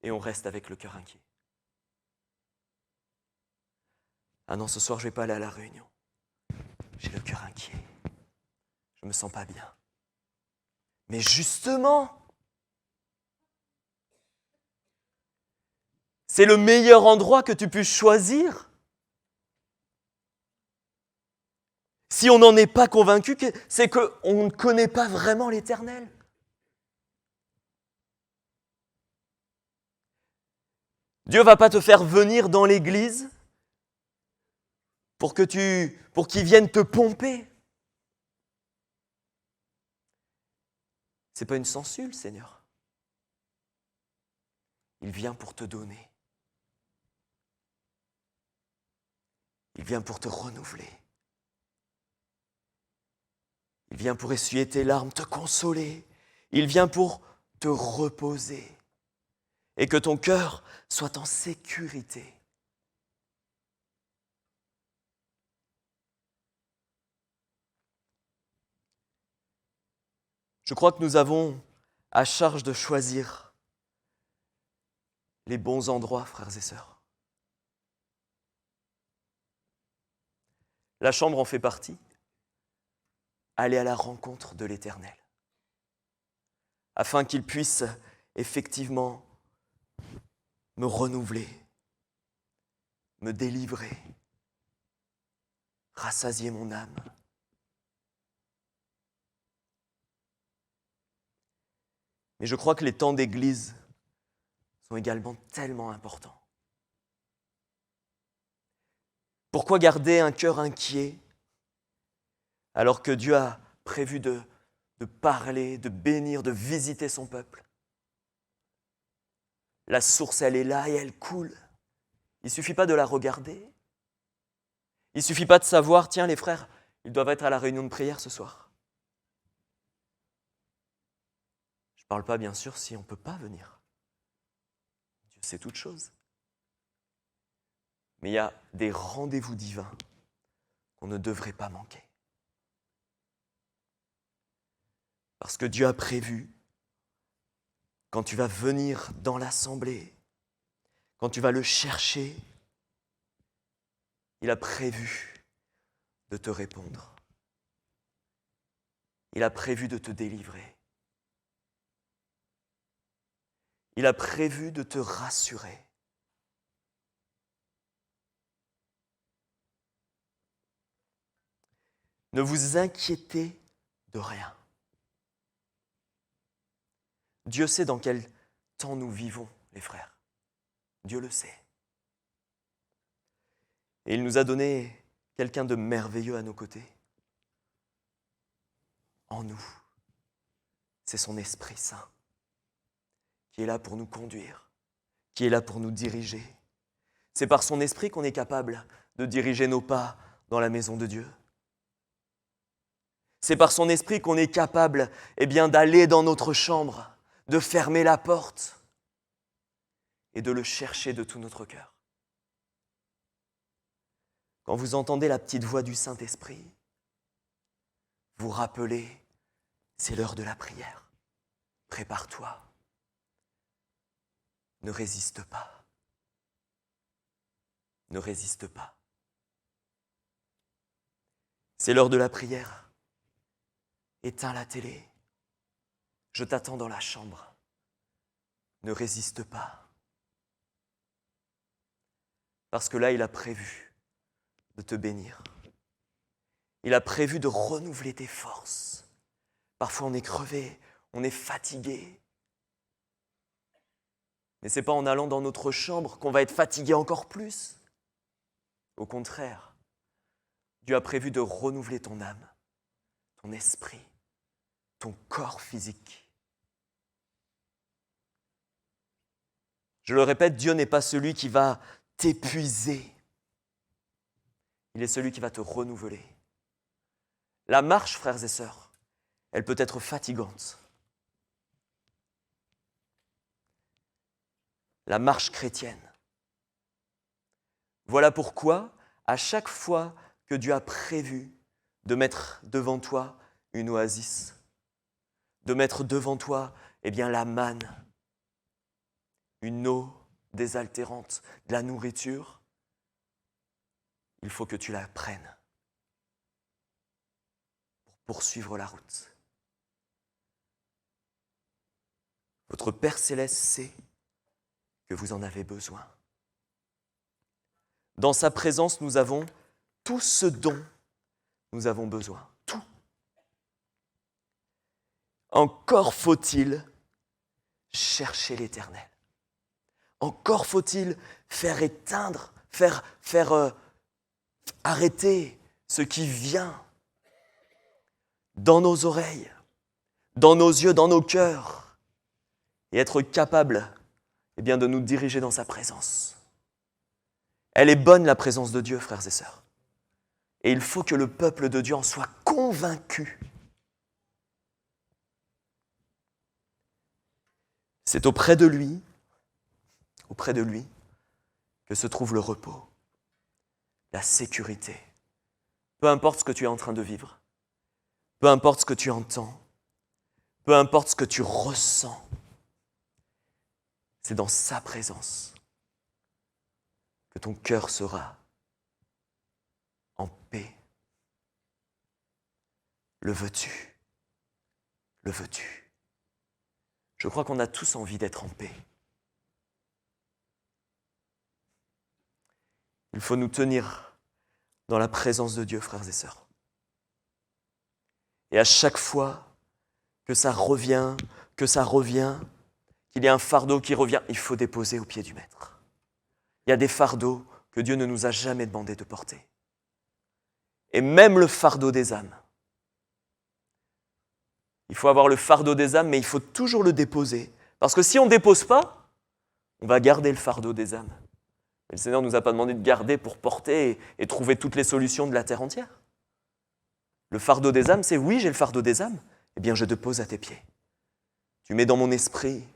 et on reste avec le cœur inquiet. Ah non, ce soir, je ne vais pas aller à la réunion. J'ai le cœur inquiet. Je ne me sens pas bien. Mais justement, c'est le meilleur endroit que tu puisses choisir. Si on n'en est pas convaincu, c'est qu'on ne connaît pas vraiment l'Éternel. Dieu ne va pas te faire venir dans l'église pour qu'il vienne te pomper. Ce n'est pas une censure, Seigneur. Il vient pour te donner. Il vient pour te renouveler. Il vient pour essuyer tes larmes, te consoler. Il vient pour te reposer. Et que ton cœur soit en sécurité. Je crois que nous avons à charge de choisir les bons endroits, frères et sœurs. La chambre en fait partie. Aller à la rencontre de l'Éternel, afin qu'il puisse effectivement me renouveler, me délivrer, rassasier mon âme. Mais je crois que les temps d'église sont également tellement importants. Pourquoi garder un cœur inquiet alors que Dieu a prévu de parler, de bénir, de visiter son peuple? La source, elle est là et elle coule. Il ne suffit pas de la regarder. Il ne suffit pas de savoir, tiens, les frères, ils doivent être à la réunion de prière ce soir. Je ne parle pas, bien sûr, si on ne peut pas venir. Dieu sait toutes choses. Mais il y a des rendez-vous divins qu'on ne devrait pas manquer. Parce que Dieu a prévu, quand tu vas venir dans l'assemblée, quand tu vas le chercher, il a prévu de te répondre. il a prévu de te délivrer. Il a prévu de te rassurer. Ne vous inquiétez de rien. Dieu sait dans quel temps nous vivons, les frères. Dieu le sait. Et il nous a donné quelqu'un de merveilleux à nos côtés. En nous. C'est son Esprit Saint qui est là pour nous conduire, qui est là pour nous diriger. C'est par son Esprit qu'on est capable de diriger nos pas dans la maison de Dieu. C'est par son Esprit qu'on est capable d'aller dans notre chambre, de fermer la porte et de le chercher de tout notre cœur. Quand vous entendez la petite voix du Saint-Esprit, vous rappelez, c'est l'heure de la prière. Prépare-toi. Ne résiste pas. Ne résiste pas. C'est l'heure de la prière. Éteins la télé. Je t'attends dans la chambre. Ne résiste pas. Parce que là, il a prévu de te bénir. Il a prévu de renouveler tes forces. Parfois, on est crevé, on est fatigué. Mais ce n'est pas en allant dans notre chambre qu'on va être fatigué encore plus. Au contraire, Dieu a prévu de renouveler ton âme, ton esprit, ton corps physique. Je le répète, Dieu n'est pas celui qui va t'épuiser. Il est celui qui va te renouveler. La marche, frères et sœurs, elle peut être fatigante. La marche chrétienne. Voilà pourquoi, à chaque fois que Dieu a prévu de mettre devant toi une oasis, de mettre devant toi la manne, une eau désaltérante, de la nourriture, il faut que tu la prennes pour poursuivre la route. Votre Père Céleste sait que vous en avez besoin. Dans sa présence, nous avons tout ce dont nous avons besoin. Tout. Encore faut-il chercher l'Éternel. Encore faut-il faire éteindre, faire arrêter ce qui vient dans nos oreilles, dans nos yeux, dans nos cœurs, et être capable de nous diriger dans sa présence. Elle est bonne, la présence de Dieu, frères et sœurs. Et il faut que le peuple de Dieu en soit convaincu. C'est auprès de lui, que se trouve le repos, la sécurité. Peu importe ce que tu es en train de vivre, peu importe ce que tu entends, peu importe ce que tu ressens, c'est dans sa présence que ton cœur sera en paix. Le veux-tu? Le veux-tu? Je crois qu'on a tous envie d'être en paix. Il faut nous tenir dans la présence de Dieu, frères et sœurs. Et à chaque fois que ça revient, qu'il y a un fardeau qui revient, il faut déposer au pied du Maître. Il y a des fardeaux que Dieu ne nous a jamais demandé de porter. Et même le fardeau des âmes. Il faut avoir le fardeau des âmes, mais il faut toujours le déposer. Parce que si on ne dépose pas, on va garder le fardeau des âmes. Et le Seigneur ne nous a pas demandé de garder pour porter et trouver toutes les solutions de la terre entière. Le fardeau des âmes, c'est oui, j'ai le fardeau des âmes, eh bien je dépose à tes pieds. Tu mets dans mon esprit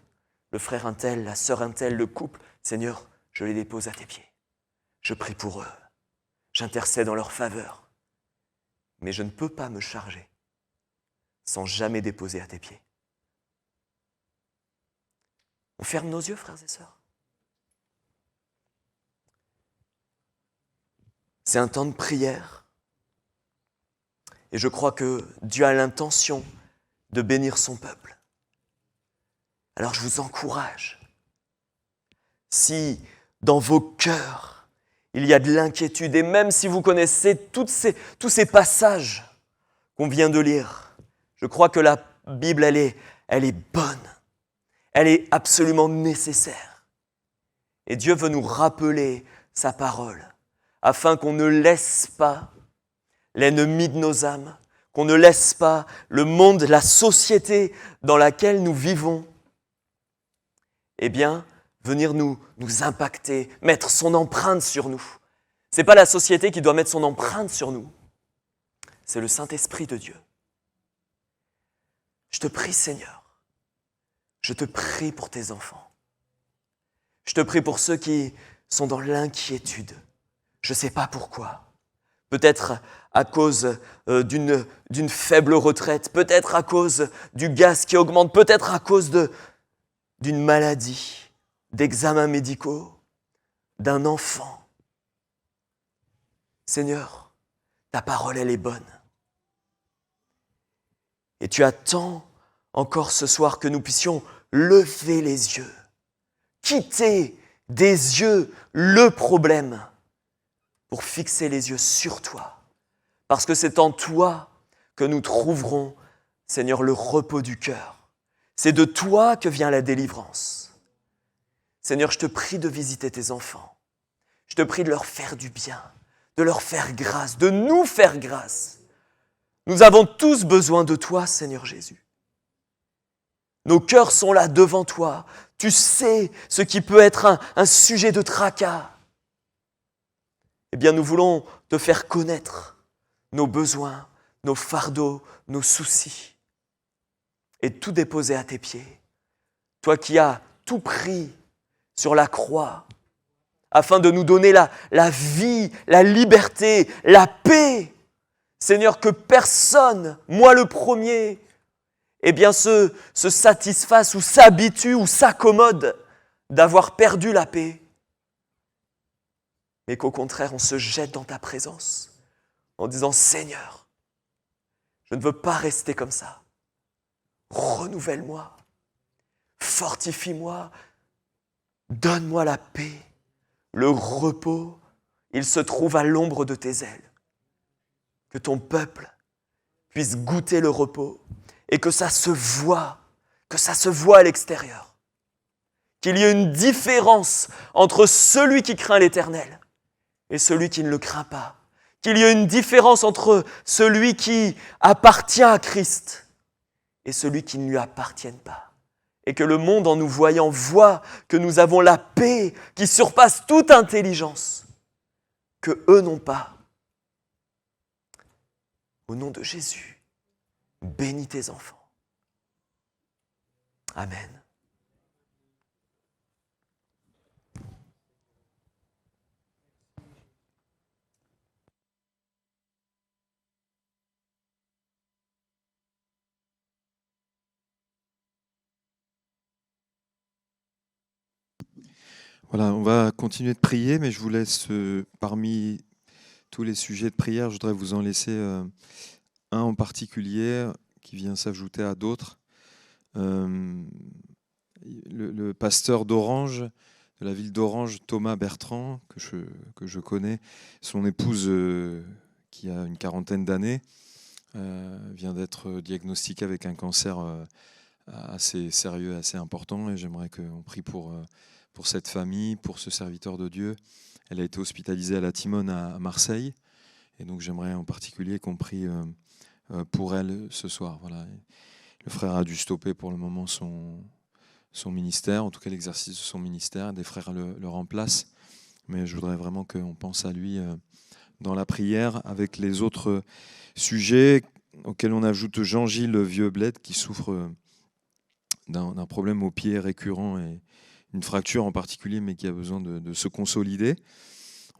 le frère un tel, la sœur un tel, le couple. Seigneur, je les dépose à tes pieds. Je prie pour eux. J'intercède en leur faveur. Mais je ne peux pas me charger sans jamais déposer à tes pieds. On ferme nos yeux, frères et sœurs. C'est un temps de prière. Et je crois que Dieu a l'intention de bénir son peuple. Alors je vous encourage, si dans vos cœurs il y a de l'inquiétude, et même si vous connaissez tous ces passages qu'on vient de lire, je crois que la Bible, elle est bonne, elle est absolument nécessaire. Et Dieu veut nous rappeler sa parole, afin qu'on ne laisse pas l'ennemi de nos âmes, qu'on ne laisse pas le monde, la société dans laquelle nous vivons, eh bien, venir nous impacter, mettre son empreinte sur nous. Ce n'est pas la société qui doit mettre son empreinte sur nous, c'est le Saint-Esprit de Dieu. Je te prie, Seigneur, je te prie pour tes enfants. Je te prie pour ceux qui sont dans l'inquiétude. Je ne sais pas pourquoi. Peut-être à cause d'une faible retraite, peut-être à cause du gaz qui augmente, peut-être à cause d'une maladie, d'examens médicaux, d'un enfant. Seigneur, ta parole, elle est bonne. Et tu attends encore ce soir que nous puissions lever les yeux, quitter des yeux le problème pour fixer les yeux sur toi. Parce que c'est en toi que nous trouverons, Seigneur, le repos du cœur. C'est de toi que vient la délivrance. Seigneur, je te prie de visiter tes enfants. Je te prie de leur faire du bien, de leur faire grâce, de nous faire grâce. Nous avons tous besoin de toi, Seigneur Jésus. Nos cœurs sont là devant toi. Tu sais ce qui peut être un sujet de tracas. Eh bien, nous voulons te faire connaître nos besoins, nos fardeaux, nos soucis. Et tout déposer à tes pieds. Toi qui as tout pris sur la croix, afin de nous donner la vie, la liberté, la paix. Seigneur, que personne, moi le premier, eh bien se satisfasse ou s'habitue ou s'accommode d'avoir perdu la paix. Mais qu'au contraire, on se jette dans ta présence en disant « Seigneur, je ne veux pas rester comme ça. Renouvelle-moi, fortifie-moi, donne-moi la paix, le repos. Il se trouve à l'ombre de tes ailes. Que ton peuple puisse goûter le repos et que ça se voit à l'extérieur. Qu'il y ait une différence entre celui qui craint l'Éternel et celui qui ne le craint pas. Qu'il y ait une différence entre celui qui appartient à Christ et celui qui ne lui appartient pas. Et que le monde, en nous voyant, voit que nous avons la paix qui surpasse toute intelligence, que eux n'ont pas. Au nom de Jésus, bénis tes enfants. Amen. Voilà, on va continuer de prier, mais je vous laisse, parmi tous les sujets de prière, je voudrais vous en laisser un en particulier qui vient s'ajouter à d'autres. Le pasteur d'Orange, de la ville d'Orange, Thomas Bertrand, que je connais, son épouse qui a une quarantaine d'années, vient d'être diagnostiquée avec un cancer assez sérieux, assez important, et j'aimerais qu'on prie pour cette famille, pour ce serviteur de Dieu. Elle a été hospitalisée à la Timone à Marseille, et donc j'aimerais en particulier qu'on prie pour elle ce soir. Voilà. Le frère a dû stopper pour le moment son ministère, en tout cas l'exercice de son ministère. Des frères le remplacent, mais je voudrais vraiment qu'on pense à lui dans la prière, avec les autres sujets auxquels on ajoute Jean-Gilles Vieux-Bled, qui souffre d'un problème au pied récurrent et une fracture en particulier, mais qui a besoin de se consolider.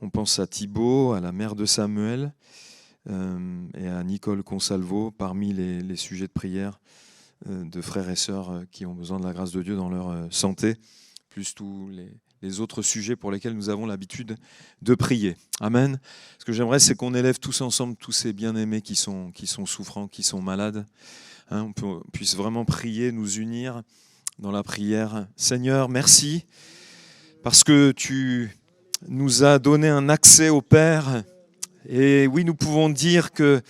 On pense à Thibaut, à la mère de Samuel et à Nicole Consalvo, parmi les sujets de prière de frères et sœurs qui ont besoin de la grâce de Dieu dans leur santé, plus tous les autres sujets pour lesquels nous avons l'habitude de prier. Amen. Ce que j'aimerais, c'est qu'on élève tous ensemble tous ces bien-aimés qui sont souffrants, qui sont malades. On puisse vraiment prier, nous unir dans la prière. Seigneur, merci, parce que tu nous as donné un accès au Père. Et oui, nous pouvons dire que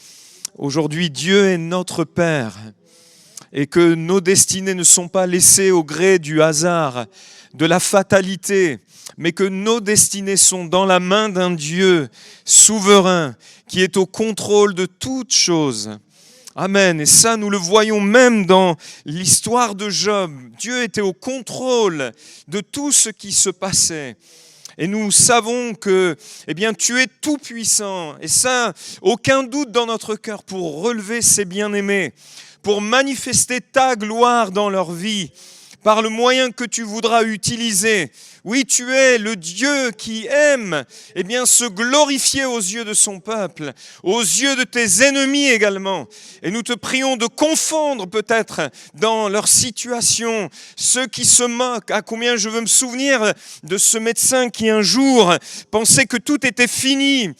aujourd'hui, Dieu est notre Père et que nos destinées ne sont pas laissées au gré du hasard, de la fatalité, mais que nos destinées sont dans la main d'un Dieu souverain qui est au contrôle de toutes choses. Amen. Et ça, nous le voyons même dans l'histoire de Job. Dieu était au contrôle de tout ce qui se passait. Et nous savons que, tu es tout puissant. Et ça, aucun doute dans notre cœur pour relever ces bien-aimés, pour manifester ta gloire dans leur vie, par le moyen que tu voudras utiliser. Oui, tu es le Dieu qui aime se glorifier aux yeux de son peuple, aux yeux de tes ennemis également. Et nous te prions de confondre peut-être dans leur situation ceux qui se moquent. À combien je veux me souvenir de ce médecin qui un jour pensait que tout était fini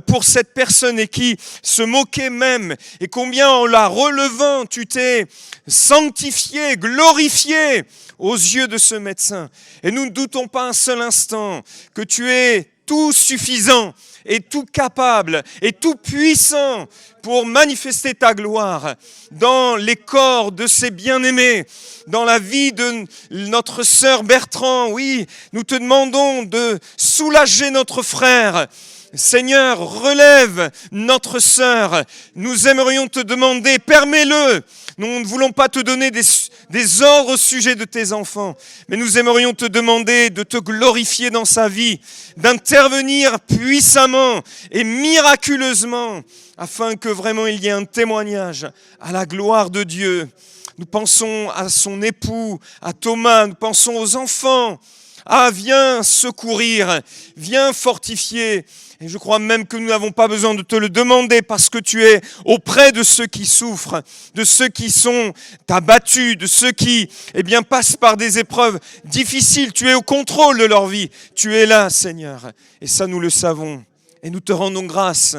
pour cette personne et qui se moquait même. Et combien en la relevant, tu t'es sanctifié, glorifié aux yeux de ce médecin. Et nous ne doutons pas un seul instant que tu es tout suffisant et tout capable et tout puissant pour manifester ta gloire dans les corps de ces bien-aimés, dans la vie de notre sœur Bertrand. Oui, nous te demandons de soulager notre frère. Seigneur, relève notre sœur. Nous aimerions te demander, permets-le. Nous ne voulons pas te donner des ordres au sujet de tes enfants, mais nous aimerions te demander de te glorifier dans sa vie, d'intervenir puissamment et miraculeusement, afin que vraiment il y ait un témoignage à la gloire de Dieu. Nous pensons à son époux, à Thomas, nous pensons aux enfants. Ah, viens secourir, viens fortifier. Et je crois même que nous n'avons pas besoin de te le demander parce que tu es auprès de ceux qui souffrent, de ceux qui sont abattus, de ceux qui passent par des épreuves difficiles. Tu es au contrôle de leur vie. Tu es là, Seigneur. Et ça, nous le savons. Et nous te rendons grâce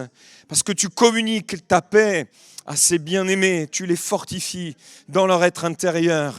parce que tu communiques ta paix à ces bien-aimés. Tu les fortifies dans leur être intérieur.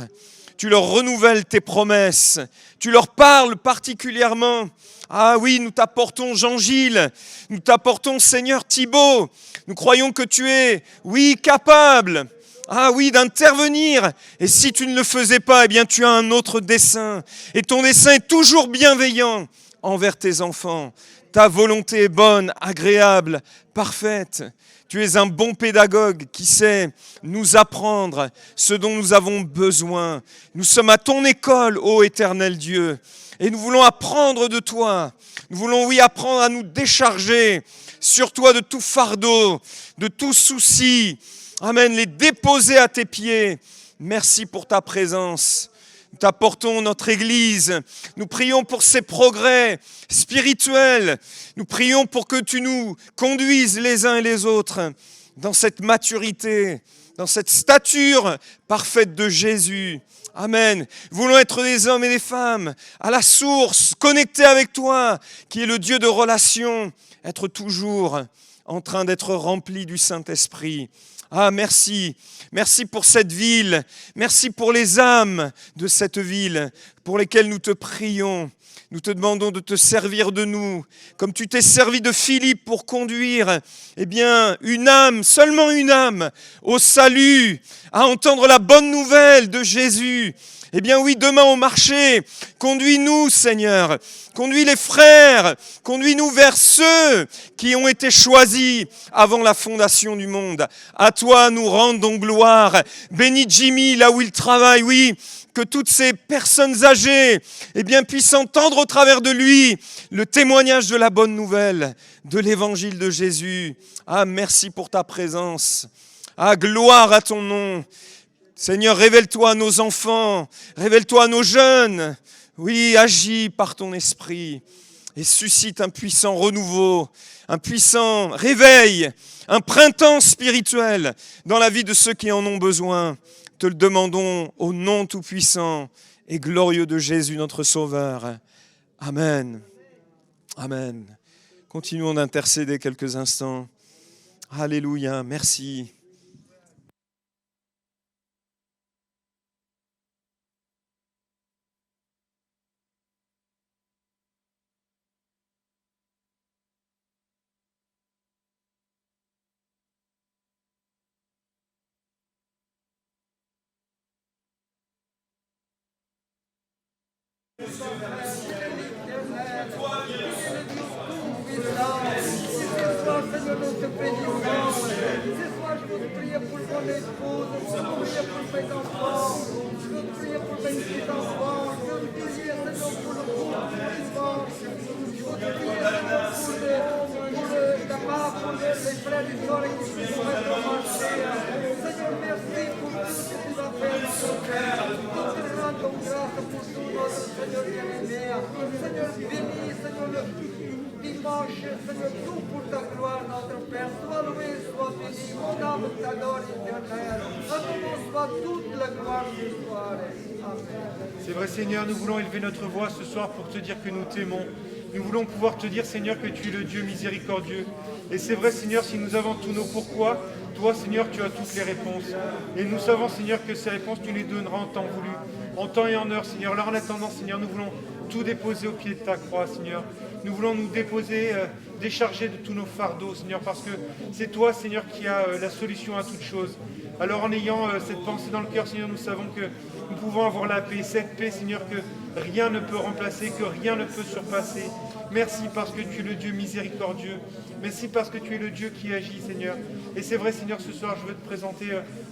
Tu leur renouvelles tes promesses. Tu leur parles particulièrement. Ah oui, nous t'apportons Jean-Gilles, nous t'apportons Seigneur Thibaut. Nous croyons que tu es, oui, capable, d'intervenir. Et si tu ne le faisais pas, tu as un autre dessein. Et ton dessein est toujours bienveillant envers tes enfants. Ta volonté est bonne, agréable, parfaite. Tu es un bon pédagogue qui sait nous apprendre ce dont nous avons besoin. Nous sommes à ton école, ô éternel Dieu. Et nous voulons apprendre de toi. Nous voulons, apprendre à nous décharger sur toi de tout fardeau, de tout souci. Amen, les déposer à tes pieds. Merci pour ta présence. Nous t'apportons notre Église. Nous prions pour ses progrès spirituels. Nous prions pour que tu nous conduises les uns et les autres dans cette maturité, dans cette stature parfaite de Jésus. Amen. Nous voulons être des hommes et des femmes à la source, connectés avec toi, qui est le Dieu de relation, être toujours en train d'être remplis du Saint-Esprit. Ah, merci. Merci pour cette ville. Merci pour les âmes de cette ville pour lesquelles nous te prions. Nous te demandons de te servir de nous, comme tu t'es servi de Philippe pour conduire, une âme, seulement une âme, au salut, à entendre la bonne nouvelle de Jésus. Demain au marché, conduis-nous, Seigneur, conduis les frères, conduis-nous vers ceux qui ont été choisis avant la fondation du monde. À toi, nous rendons gloire. Bénis Jimmy là où il travaille, oui. Que toutes ces personnes âgées puissent entendre au travers de lui le témoignage de la bonne nouvelle, de l'évangile de Jésus. Ah, merci pour ta présence. Ah, gloire à ton nom. Seigneur, révèle-toi à nos enfants, révèle-toi à nos jeunes. Oui, agis par ton esprit et suscite un puissant renouveau, un puissant réveil, un printemps spirituel dans la vie de ceux qui en ont besoin. Te le demandons au nom tout-puissant et glorieux de Jésus, notre Sauveur. Amen. Amen. Continuons d'intercéder quelques instants. Alléluia, merci. Seigneur, nous te bénissons. Ce soir, je veux prier pour mon épouse, je veux prier pour mes enfants, je veux prier pour mes petits-enfants, je veux prier, Seigneur, pour le couple, pour les dimanche. Je veux prier, Seigneur, pour la part, pour les frères et sœurs qui sont être marchés. Seigneur, merci pour tout ce que tu vas faire dans ton cœur. Nous te rendons grâce pour tout notre Seigneur bien-aimé. Seigneur, bénis, Seigneur, le dimanche, Seigneur, tout pour ta gloire, notre Père. Sois loué, sois béni, mon âme t'adore, éternel. À nous soit toute la gloire ce soir. Amen. C'est vrai, Seigneur, nous voulons élever notre voix ce soir pour te dire que nous t'aimons. Nous voulons pouvoir te dire, Seigneur, que tu es le Dieu miséricordieux. Et c'est vrai, Seigneur, si nous avons tous nos pourquoi, toi, Seigneur, tu as toutes les réponses. Et nous savons, Seigneur, que ces réponses, tu les donneras en temps voulu, en temps et en heure, Seigneur. Alors en attendant, Seigneur, nous voulons tout déposer au pied de ta croix, Seigneur. Nous voulons nous déposer, décharger de tous nos fardeaux, Seigneur, parce que c'est toi, Seigneur, qui as la solution à toutes choses. Alors en ayant cette pensée dans le cœur, Seigneur, nous savons que nous pouvons avoir la paix, cette paix, Seigneur, que rien ne peut remplacer, que rien ne peut surpasser. Merci parce que tu es le Dieu miséricordieux. Merci parce que tu es le Dieu qui agit, Seigneur. Et c'est vrai, Seigneur, ce soir, je veux te présenter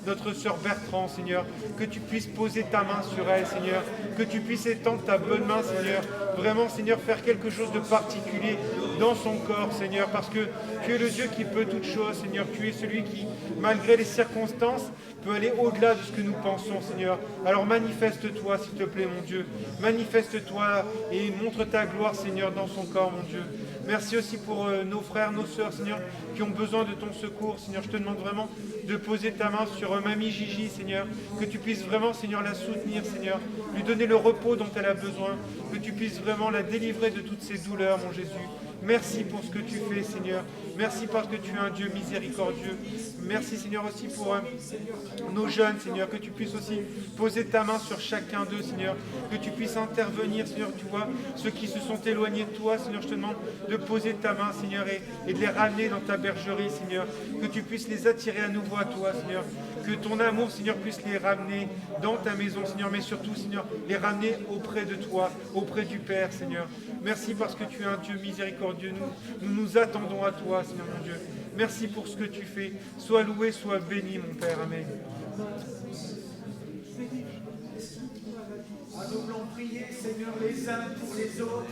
notre sœur Bertrand, Seigneur. Que tu puisses poser ta main sur elle, Seigneur. Que tu puisses étendre ta bonne main, Seigneur. Vraiment, Seigneur, faire quelque chose de particulier dans son corps, Seigneur. Parce que tu es le Dieu qui peut toutes choses, Seigneur. Tu es celui qui, malgré les circonstances, peut aller au-delà de ce que nous pensons, Seigneur. Alors manifeste-toi, s'il te plaît, mon Dieu. Manifeste-toi et montre ta gloire, Seigneur, dans son corps, mon Dieu. Merci aussi pour nos frères, nos sœurs, Seigneur, qui ont besoin de ton secours, Seigneur. Je te demande vraiment de poser ta main sur Mamie Gigi, Seigneur. Que tu puisses vraiment, Seigneur, la soutenir, Seigneur. Lui donner le repos dont elle a besoin. Que tu puisses vraiment la délivrer de toutes ses douleurs, mon Jésus. Merci pour ce que tu fais, Seigneur. Merci parce que tu es un Dieu miséricordieux. Merci, Seigneur, aussi pour nos jeunes, Seigneur. Que tu puisses aussi poser ta main sur chacun d'eux, Seigneur. Que tu puisses intervenir, Seigneur, tu vois, ceux qui se sont éloignés de toi, Seigneur, je te demande de poser ta main, Seigneur, et de les ramener dans ta bergerie, Seigneur. Que tu puisses les attirer à nouveau à toi, Seigneur. Que ton amour, Seigneur, puisse les ramener dans ta maison, Seigneur. Mais surtout, Seigneur, les ramener auprès de toi, auprès du Père, Seigneur. Merci parce que tu es un Dieu miséricordieux. Nous nous attendons à toi, Seigneur, mon Dieu. Merci pour ce que tu fais. Sois loué, sois béni, mon Père. Amen. Nous voulons prier, Seigneur, les uns pour les autres.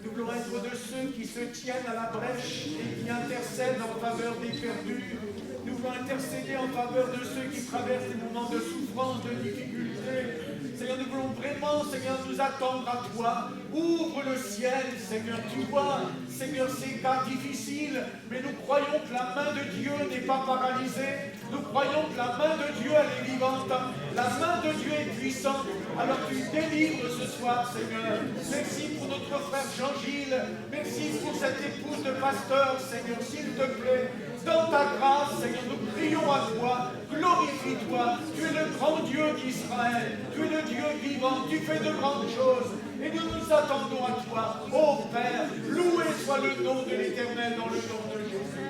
Nous voulons être de ceux qui se tiennent à la brèche et qui intercèdent en faveur des perdus. Nous voulons intercéder en faveur de ceux qui traversent des moments de souffrance, de difficulté. Seigneur, nous voulons vraiment, Seigneur, nous attendre à toi. Ouvre le ciel, Seigneur. Tu vois, Seigneur, ces cas difficiles, mais nous croyons que la main de Dieu n'est pas paralysée. Nous croyons que la main de Dieu, elle est vivante. La main de Dieu est puissante. Alors tu délivres ce soir, Seigneur. Merci pour notre frère Jean-Gilles. Merci pour cette épouse de pasteur, Seigneur, s'il te plaît. Dans ta grâce, Seigneur, nous prions à toi. Glorifie-toi. Tu es le grand Dieu d'Israël. Tu es le Dieu vivant. Tu fais de grandes choses. Et nous nous attendons à toi. Ô Père, loué soit le nom de l'Éternel dans le nom de Jésus.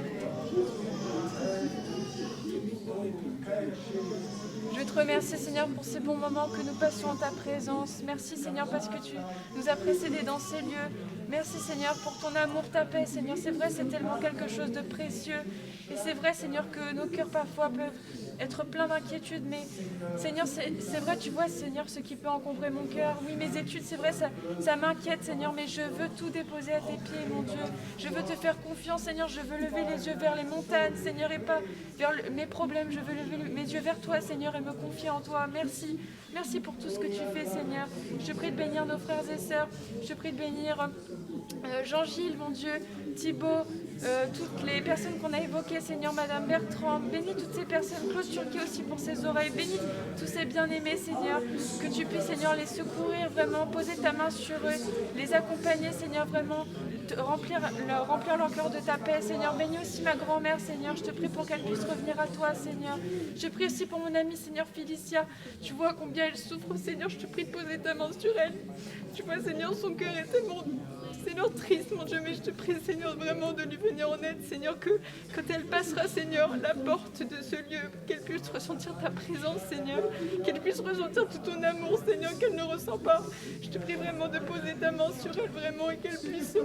Je te remercie, Seigneur, pour ces bons moments que nous passions en ta présence. Merci, Seigneur, parce que tu nous as précédés dans ces lieux. Merci, Seigneur, pour ton amour, ta paix, Seigneur. C'est vrai, c'est tellement quelque chose de précieux. Et c'est vrai, Seigneur, que nos cœurs parfois peuvent être pleins d'inquiétude. Mais, Seigneur, c'est vrai, tu vois, Seigneur, ce qui peut encombrer mon cœur. Oui, mes études, c'est vrai, ça m'inquiète, Seigneur, mais je veux tout déposer à tes pieds, mon Dieu. Je veux te faire confiance, Seigneur. Je veux lever les yeux vers les montagnes, Seigneur, et pas vers mes problèmes. Je veux lever mes yeux vers toi, Seigneur, et me confier en toi. Merci Merci pour tout ce que tu fais, Seigneur. Je prie de bénir nos frères et sœurs. Je prie de bénir Jean-Gilles, mon Dieu, Thibaut, toutes les personnes qu'on a évoquées, Seigneur, Madame Bertrand. Bénis toutes ces personnes, Claude Turquet aussi pour ses oreilles. Bénis tous ces bien-aimés, Seigneur. Que tu puisses, Seigneur, les secourir, vraiment, poser ta main sur eux, les accompagner, Seigneur, vraiment, remplir leur cœur de ta paix, Seigneur. Bénis aussi ma grand-mère, Seigneur. Je te prie pour qu'elle puisse revenir à toi, Seigneur. Je prie aussi pour mon amie, Seigneur, Félicia. Tu vois combien elle souffre, Seigneur. Je te prie de poser ta main sur elle. Tu vois, Seigneur, son cœur est tellement, Seigneur, triste, mon Dieu. Mais je te prie, Seigneur, vraiment de lui venir en aide, Seigneur, que quand elle passera, Seigneur, la porte de ce lieu, qu'elle puisse ressentir ta présence, Seigneur. Qu'elle puisse ressentir tout ton amour, Seigneur, qu'elle ne ressent pas. Je te prie vraiment de poser ta main sur elle, vraiment, et qu'elle puisse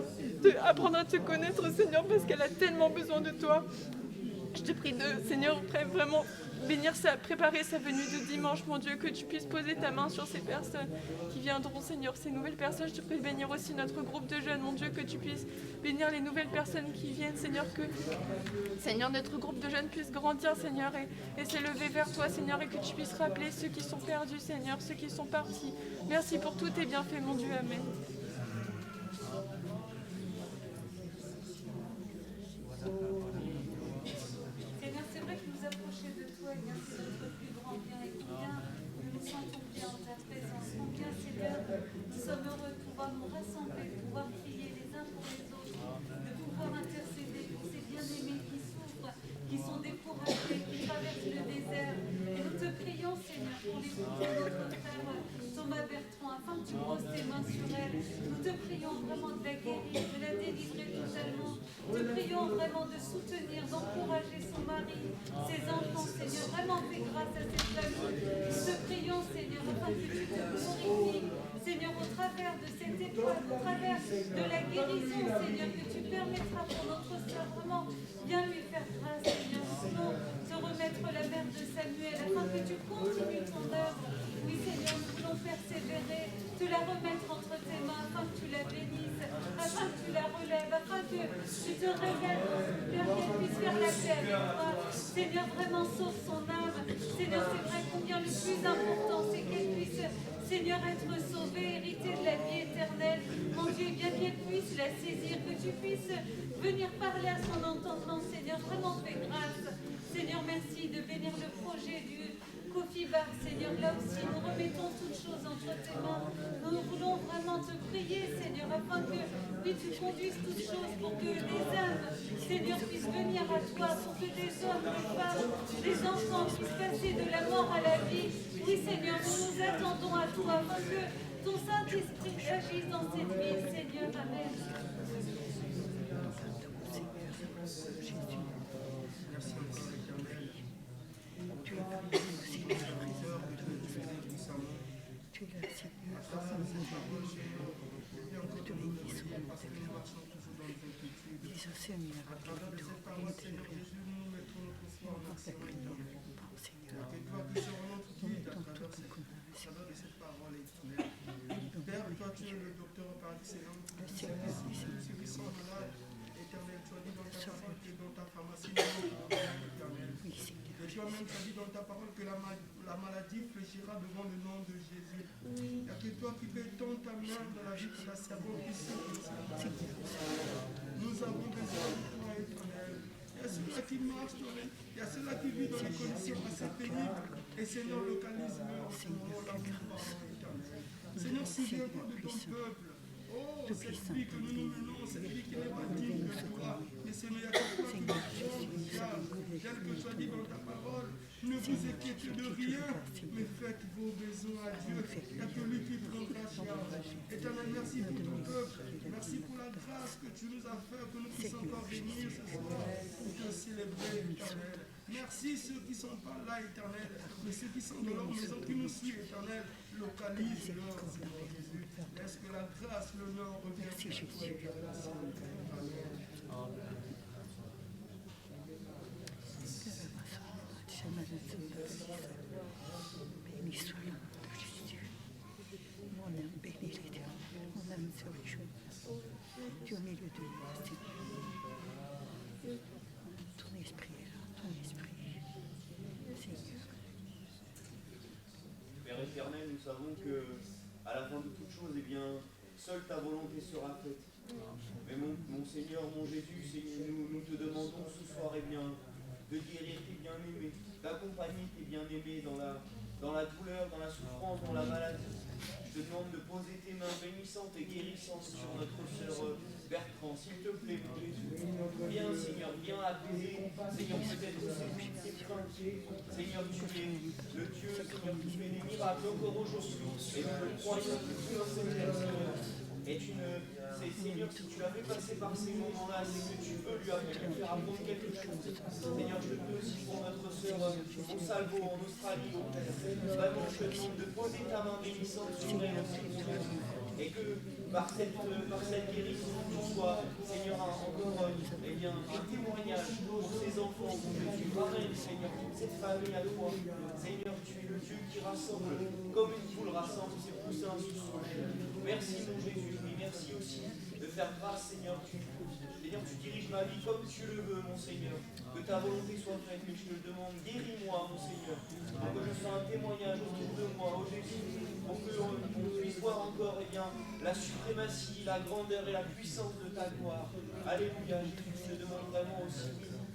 apprendre à te connaître, Seigneur, parce qu'elle a tellement besoin de toi. Je te prie de, Seigneur, vraiment préparer sa venue de dimanche, mon Dieu, que tu puisses poser ta main sur ces personnes qui viendront, Seigneur, ces nouvelles personnes. Je te prie de bénir aussi notre groupe de jeunes, mon Dieu, que tu puisses bénir les nouvelles personnes qui viennent, Seigneur, que, Seigneur, notre groupe de jeunes puisse grandir, Seigneur, et s'élever vers toi, Seigneur, et que tu puisses rappeler ceux qui sont perdus, Seigneur, ceux qui sont partis. Merci pour tous tes bienfaits, mon Dieu, Amen. Seigneur, c'est vrai que nous approcher de toi, eh bien, c'est notre plus grand bien et combien nous nous sentons bien en ta présence. Combien, Seigneur, nous sommes heureux de pouvoir nous rassembler, de pouvoir prier les uns pour les autres, de pouvoir intercéder pour ces bien-aimés qui souffrent, qui sont découragés, qui traversent le désert. Et nous te prions, Seigneur, pour les pour notre frère Thomas Bertrand, afin que tu poses tes mains sur elle. Nous te prions vraiment de la guérir, de la délivrer totalement. Nous te prions vraiment de soutenir, d'encourager son mari, ses enfants, Seigneur. Vraiment fais grâce à cette famille. Nous te prions, Seigneur, afin que tu te glorifies, Seigneur, au travers de cette épreuve, au travers de la guérison, Seigneur, que tu permettras pour notre soeur vraiment bien lui faire grâce, Seigneur. Nous voulons te remettre la mère de Samuel, afin que tu continues ton œuvre. Oui, Seigneur, nous voulons persévérer, te la remettre entre tes mains, afin que tu la bénisses, afin que tu la relèves, afin que tu te révèles, Père, qu'elle puisse faire la paix avec toi. Seigneur, vraiment sauve son âme. Seigneur, c'est vrai combien le plus important, c'est qu'elle puisse, Seigneur, être sauvée, hériter de la vie éternelle. Mon Dieu, bien qu'elle puisse la saisir, que tu puisses venir parler à son entendement, Seigneur, vraiment fais grâce. Seigneur, merci de bénir le projet du Kofi Bar, Seigneur. Là aussi, nous remettons toutes choses entre tes mains. Nous voulons vraiment te prier, Seigneur, afin que oui, tu conduises toutes choses pour que les âmes, Seigneur, puissent venir à toi, pour que des hommes, des femmes, des enfants puissent passer de la mort à la vie. Oui, Seigneur, nous nous attendons à toi, afin que ton Saint-Esprit agisse dans cette vie, Seigneur. Amen. Père, toi tu es le docteur par excellence. Ceux qui sont malades, éternel, tu as dit dans ta parole que dans ta pharmacie, éternel. Et tu as même dit dans ta parole que la maladie fléchira devant le nom de Jésus. Il n'y a que toi qui peux tendre ta main dans la vie de la servante ici. Nous avons besoin de toi, éternel. Il y a ceux-là qui marchent, il y a ceux-là qui vivent dans des conditions assez pénibles. Et Seigneur, localise-le en ce moment-là, éternel. Seigneur, souviens-toi de ton peuple. Oh, cette vie que nous nous menons, cette vie qui n'est pas digne de toi. Mais Seigneur, il y a que toi qui nous sauve, tel que tu as dit dans ta parole. Ne vous inquiétez de rien, mais faites vos besoins à Dieu. Il n'y a que lui qui prendra charge. Éternel, merci pour ton peuple. Merci pour la grâce que tu nous as fait, que nous puissions pas venir ce soir pour te célébrer, éternel. Merci ceux qui ne sont pas là, éternel, mais ceux qui sont dans leur maison, qui nous suivent, éternel, localise-leur, Seigneur Jésus. Est-ce que la grâce, l'honneur revient à Jésus. Amen. Béni soit le nom de Jésus. Mon âme bénit l'Éternel. Mon âme se réjouit. Tu es au milieu de moi, Seigneur. Ton esprit est là, ton esprit. Seigneur. Père éternel, savons que à la fin de toute chose, eh bien, seule ta volonté sera faite. Mais mon Seigneur, mon Jésus, Seigneur, nous te demandons ce soir, eh bien, de guérir tes bien-aimés, d'accompagner tes bien-aimés dans la douleur, dans la souffrance, dans la maladie. Je te demande de poser tes mains bénissantes et guérissantes sur notre sœur Bertrand, s'il te plaît, mon Jésus. Viens, Seigneur, viens apaiser. Seigneur, peut-être que c'est toutes tes craintes. Seigneur, tu es le Dieu, Seigneur, qui fait des miracles encore aujourd'hui. Et nous le croyons que tu es Seigneur, est une... Seigneur, si tu l'avais passé par ces moments-là, c'est que tu veux lui faire apprendre quelque chose. Seigneur, je te prie aussi pour notre sœur Monsalvo en Australie. Vraiment, je te demande de poser ta main bénissante sur elle aussi. Et que par cette guérison, tu sois, Seigneur, encore eh bien, un témoignage pour ses enfants, pour Jésus. Ramène, Seigneur, toute cette famille à toi. Seigneur, tu es le Dieu qui rassemble, comme une poule rassemble ses poussins sous son aile. Merci, mon Jésus. Oui, merci aussi de faire grâce, Seigneur. Seigneur, tu diriges ma vie comme tu le veux, mon Seigneur. Que ta volonté soit faite, mais je te le demande. Guéris-moi, mon Seigneur. Pour que je sois un témoignage autour de moi, oh Jésus. Pour qu'on puisse voir encore eh bien, la suprématie, la grandeur et la puissance de ta gloire. Alléluia, Jésus, je te demande vraiment aussi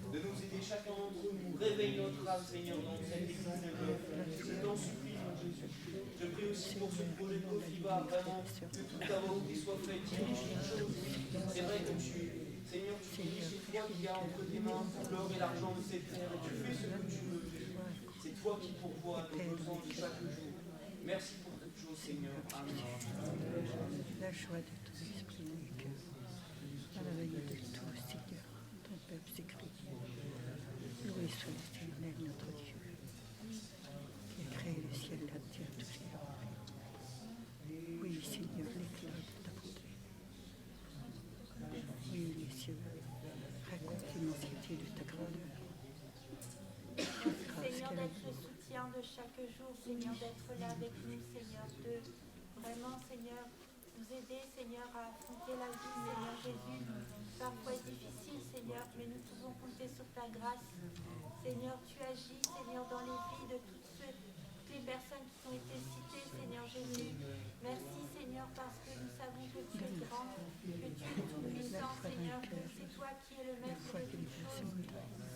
de nous aider chacun d'entre nous. Réveille notre âme, Seigneur, dans cette église des bœufs. Je t'en supplie, mon Jésus. Je prie aussi pour ce projet de Cofiba, vraiment, que toute ta volonté soit faite. Dirige les choses. C'est vrai que Seigneur, tu diriges, c'est toi qui as entre tes mains l'or et l'argent de cette terre. Et tu fais ce que tu veux, Jésus. C'est toi qui pourvois nos besoins de chaque jour. Merci pour toutes choses, Seigneur. Amen. La joie de ton esprit dans les cœurs, à la veille de tout, Seigneur, ton peuple s'écrie. Loué soit l'Éternel, notre Dieu, qui a créé le ciel, la terre, tout ce qu'il a fait. Oui, Seigneur, l'éclat de ta bonté. Oui, les cieux racontent l'immensité de ta grandeur. Seigneur, d'être le soutien de chaque jour, Seigneur, d'être là avec nous, Seigneur, de vraiment, Seigneur, nous aider, Seigneur, à affronter la vie, Seigneur Jésus. Parfois est difficile, Seigneur, mais nous pouvons compter sur ta grâce. Seigneur, tu agis, Seigneur, dans les vies de toutes les personnes qui ont été citées, Seigneur Jésus. Merci, Seigneur, parce que nous savons que tu es grand, que tu es tout-puissant, Seigneur, que c'est toi qui es le maître de toutes choses.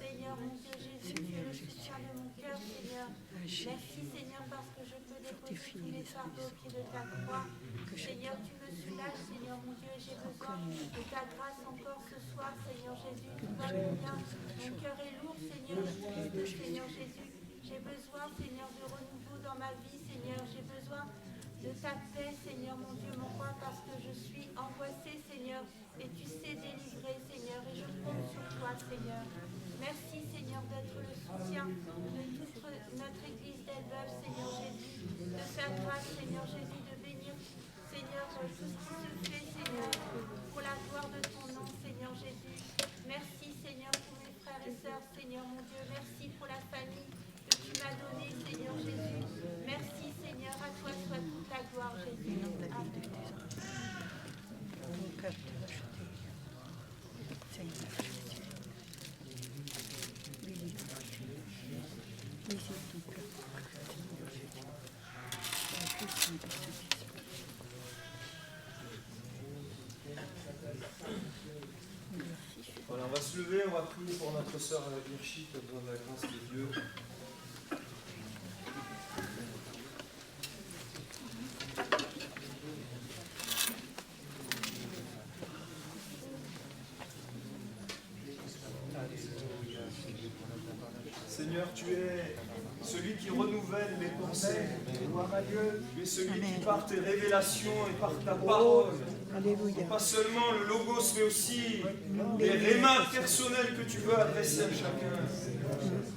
Seigneur, mon Dieu Jésus, tu es le soutien de mon cœur, Seigneur. Merci, Seigneur, parce que je peux déposer tous les fardeaux au pied de ta croix. Seigneur, tu me soulages, Seigneur, mon Dieu, j'ai besoin de ta grâce encore ce soir, Seigneur Jésus. Tout va bien, mon cœur est lourd, Seigneur, Seigneur Jésus. J'ai besoin, Seigneur, de renouveau dans ma vie, Seigneur. J'ai besoin de ta paix, Seigneur, mon Dieu, mon roi, parce que je suis angoissée, Seigneur, et tu sais délivrer, Seigneur, et je compte sur toi, Seigneur. Merci, Seigneur, d'être le soutien de toute notre église d'Elbeuf, Seigneur Jésus, de faire grâce, Seigneur Jésus, de bénir, Seigneur, tout ce qui se fait, Seigneur, pour la gloire de ton nom, Seigneur Jésus. Merci, Seigneur, pour mes frères et sœurs, Seigneur, mon Dieu. Merci pour la famille que tu m'as donnée, Seigneur Jésus. Merci, Seigneur, à toi soit toute la gloire, Jésus. Amen. Mon cœur te va jeter, Seigneur Jésus. Bénis ton cœur. Visite ton cœur, Seigneur Jésus. La puissance du Saint-Esprit. Voilà, on va se lever, on va prier pour notre sœur Hirschi qui a besoin de la grâce de Dieu. Seigneur, tu es celui qui renouvelle les pensées. Tu es celui qui, par tes révélations et par ta parole, Alléluia. pas seulement le logos, mais aussi les rémas personnels que tu veux adresser à chacun,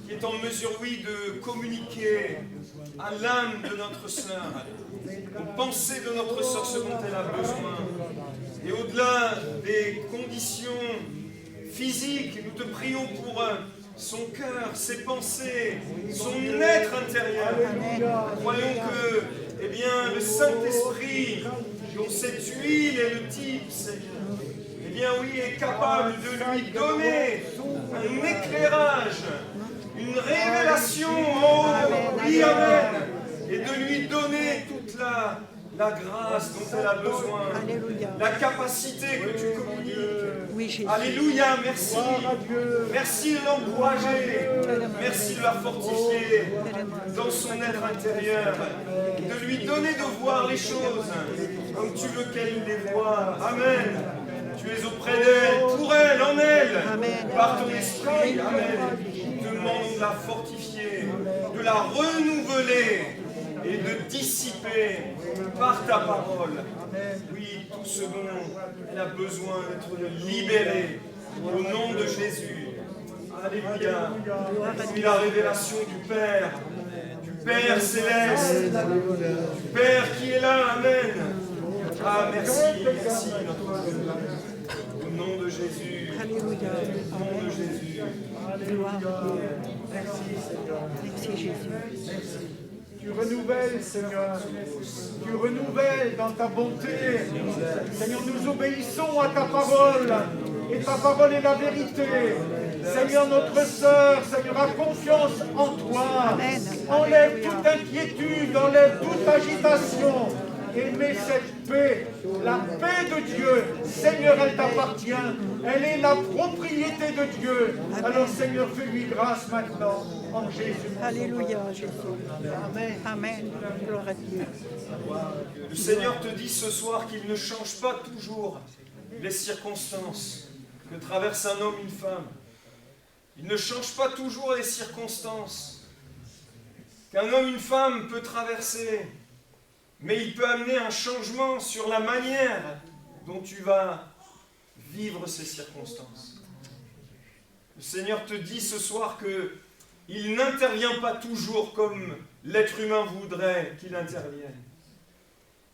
qui est en mesure, oui, de communiquer à l'âme de notre sœur, aux pensées de notre sœur, ce dont elle a besoin. Et au-delà des conditions physiques, nous te prions pour son cœur, ses pensées, son être intérieur. Croyons que, eh bien, le Saint-Esprit, dont cette huile est le type, Seigneur, eh bien oui, est capable de lui donner un éclairage, une révélation, oh oui, amen, et de lui donner toute toute la grâce dont elle a besoin, Alléluia. la capacité que tu communiques. Oui, Jésus. Alléluia, merci. Merci de l'encourager. Merci de la fortifier dans son être intérieur. De lui donner de voir les choses comme tu veux qu'elle les voie. Amen. Tu es auprès d'elle, pour elle, en elle, par ton esprit. Amen. Je te demande de la fortifier, de la renouveler et de dissiper par ta parole. Oui, tout ce dont elle a besoin d'être libérée au nom de Jésus. Alléluia. Oui, la révélation du Père céleste, du Père qui est là. Amen. Ah, merci, merci, notre Dieu. Au nom de Jésus. Alléluia. Au nom de Jésus. Gloire à Dieu. Merci Jésus. Tu renouvelles, Seigneur. Tu renouvelles dans ta bonté. Seigneur, nous obéissons à ta parole. Et ta parole est la vérité. Seigneur, notre sœur, Seigneur, a confiance en toi. Amen. Enlève toute inquiétude, enlève toute agitation. Et mets cette paix, la paix de Dieu. Seigneur, elle t'appartient. Elle est la propriété de Dieu. Amen. Alors, Seigneur, fais-lui grâce maintenant, en Jésus. Alléluia, Jésus. Amen. Amen. Gloire à Dieu. Le Seigneur te dit ce soir qu'il ne change pas toujours les circonstances que traverse un homme, une femme. Il ne change pas toujours les circonstances qu'un homme, une femme peut traverser. Mais il peut amener un changement sur la manière dont tu vas vivre ces circonstances. Le Seigneur te dit ce soir qu'il n'intervient pas toujours comme l'être humain voudrait qu'il intervienne.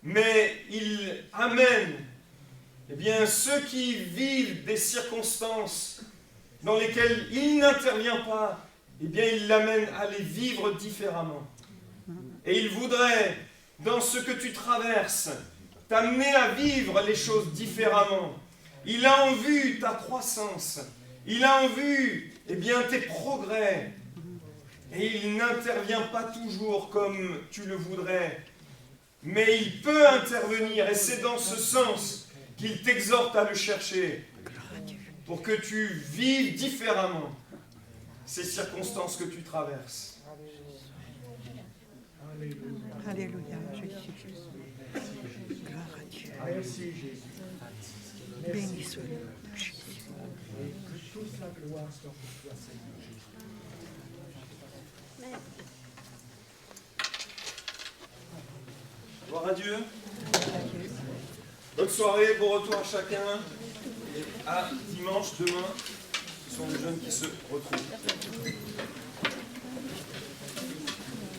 Mais il amène ceux qui vivent des circonstances dans lesquelles il n'intervient pas, il l'amène à les vivre différemment. Et il voudrait, dans ce que tu traverses, t'amener à vivre les choses différemment. Il a en vue ta croissance. Il a en vue tes progrès. Et il n'intervient pas toujours comme tu le voudrais. Mais il peut intervenir. Et c'est dans ce sens qu'il t'exhorte à le chercher. Pour que tu vives différemment ces circonstances que tu traverses. Alléluia, Jésus. Gloire à Dieu. Merci, Jésus. Béni soit le nom de Jésus. Que toute la gloire soit pour toi, Seigneur Jésus. Gloire à Dieu. Bonne soirée, bon retour à chacun. Et à dimanche, demain, ce sont les jeunes qui se retrouvent.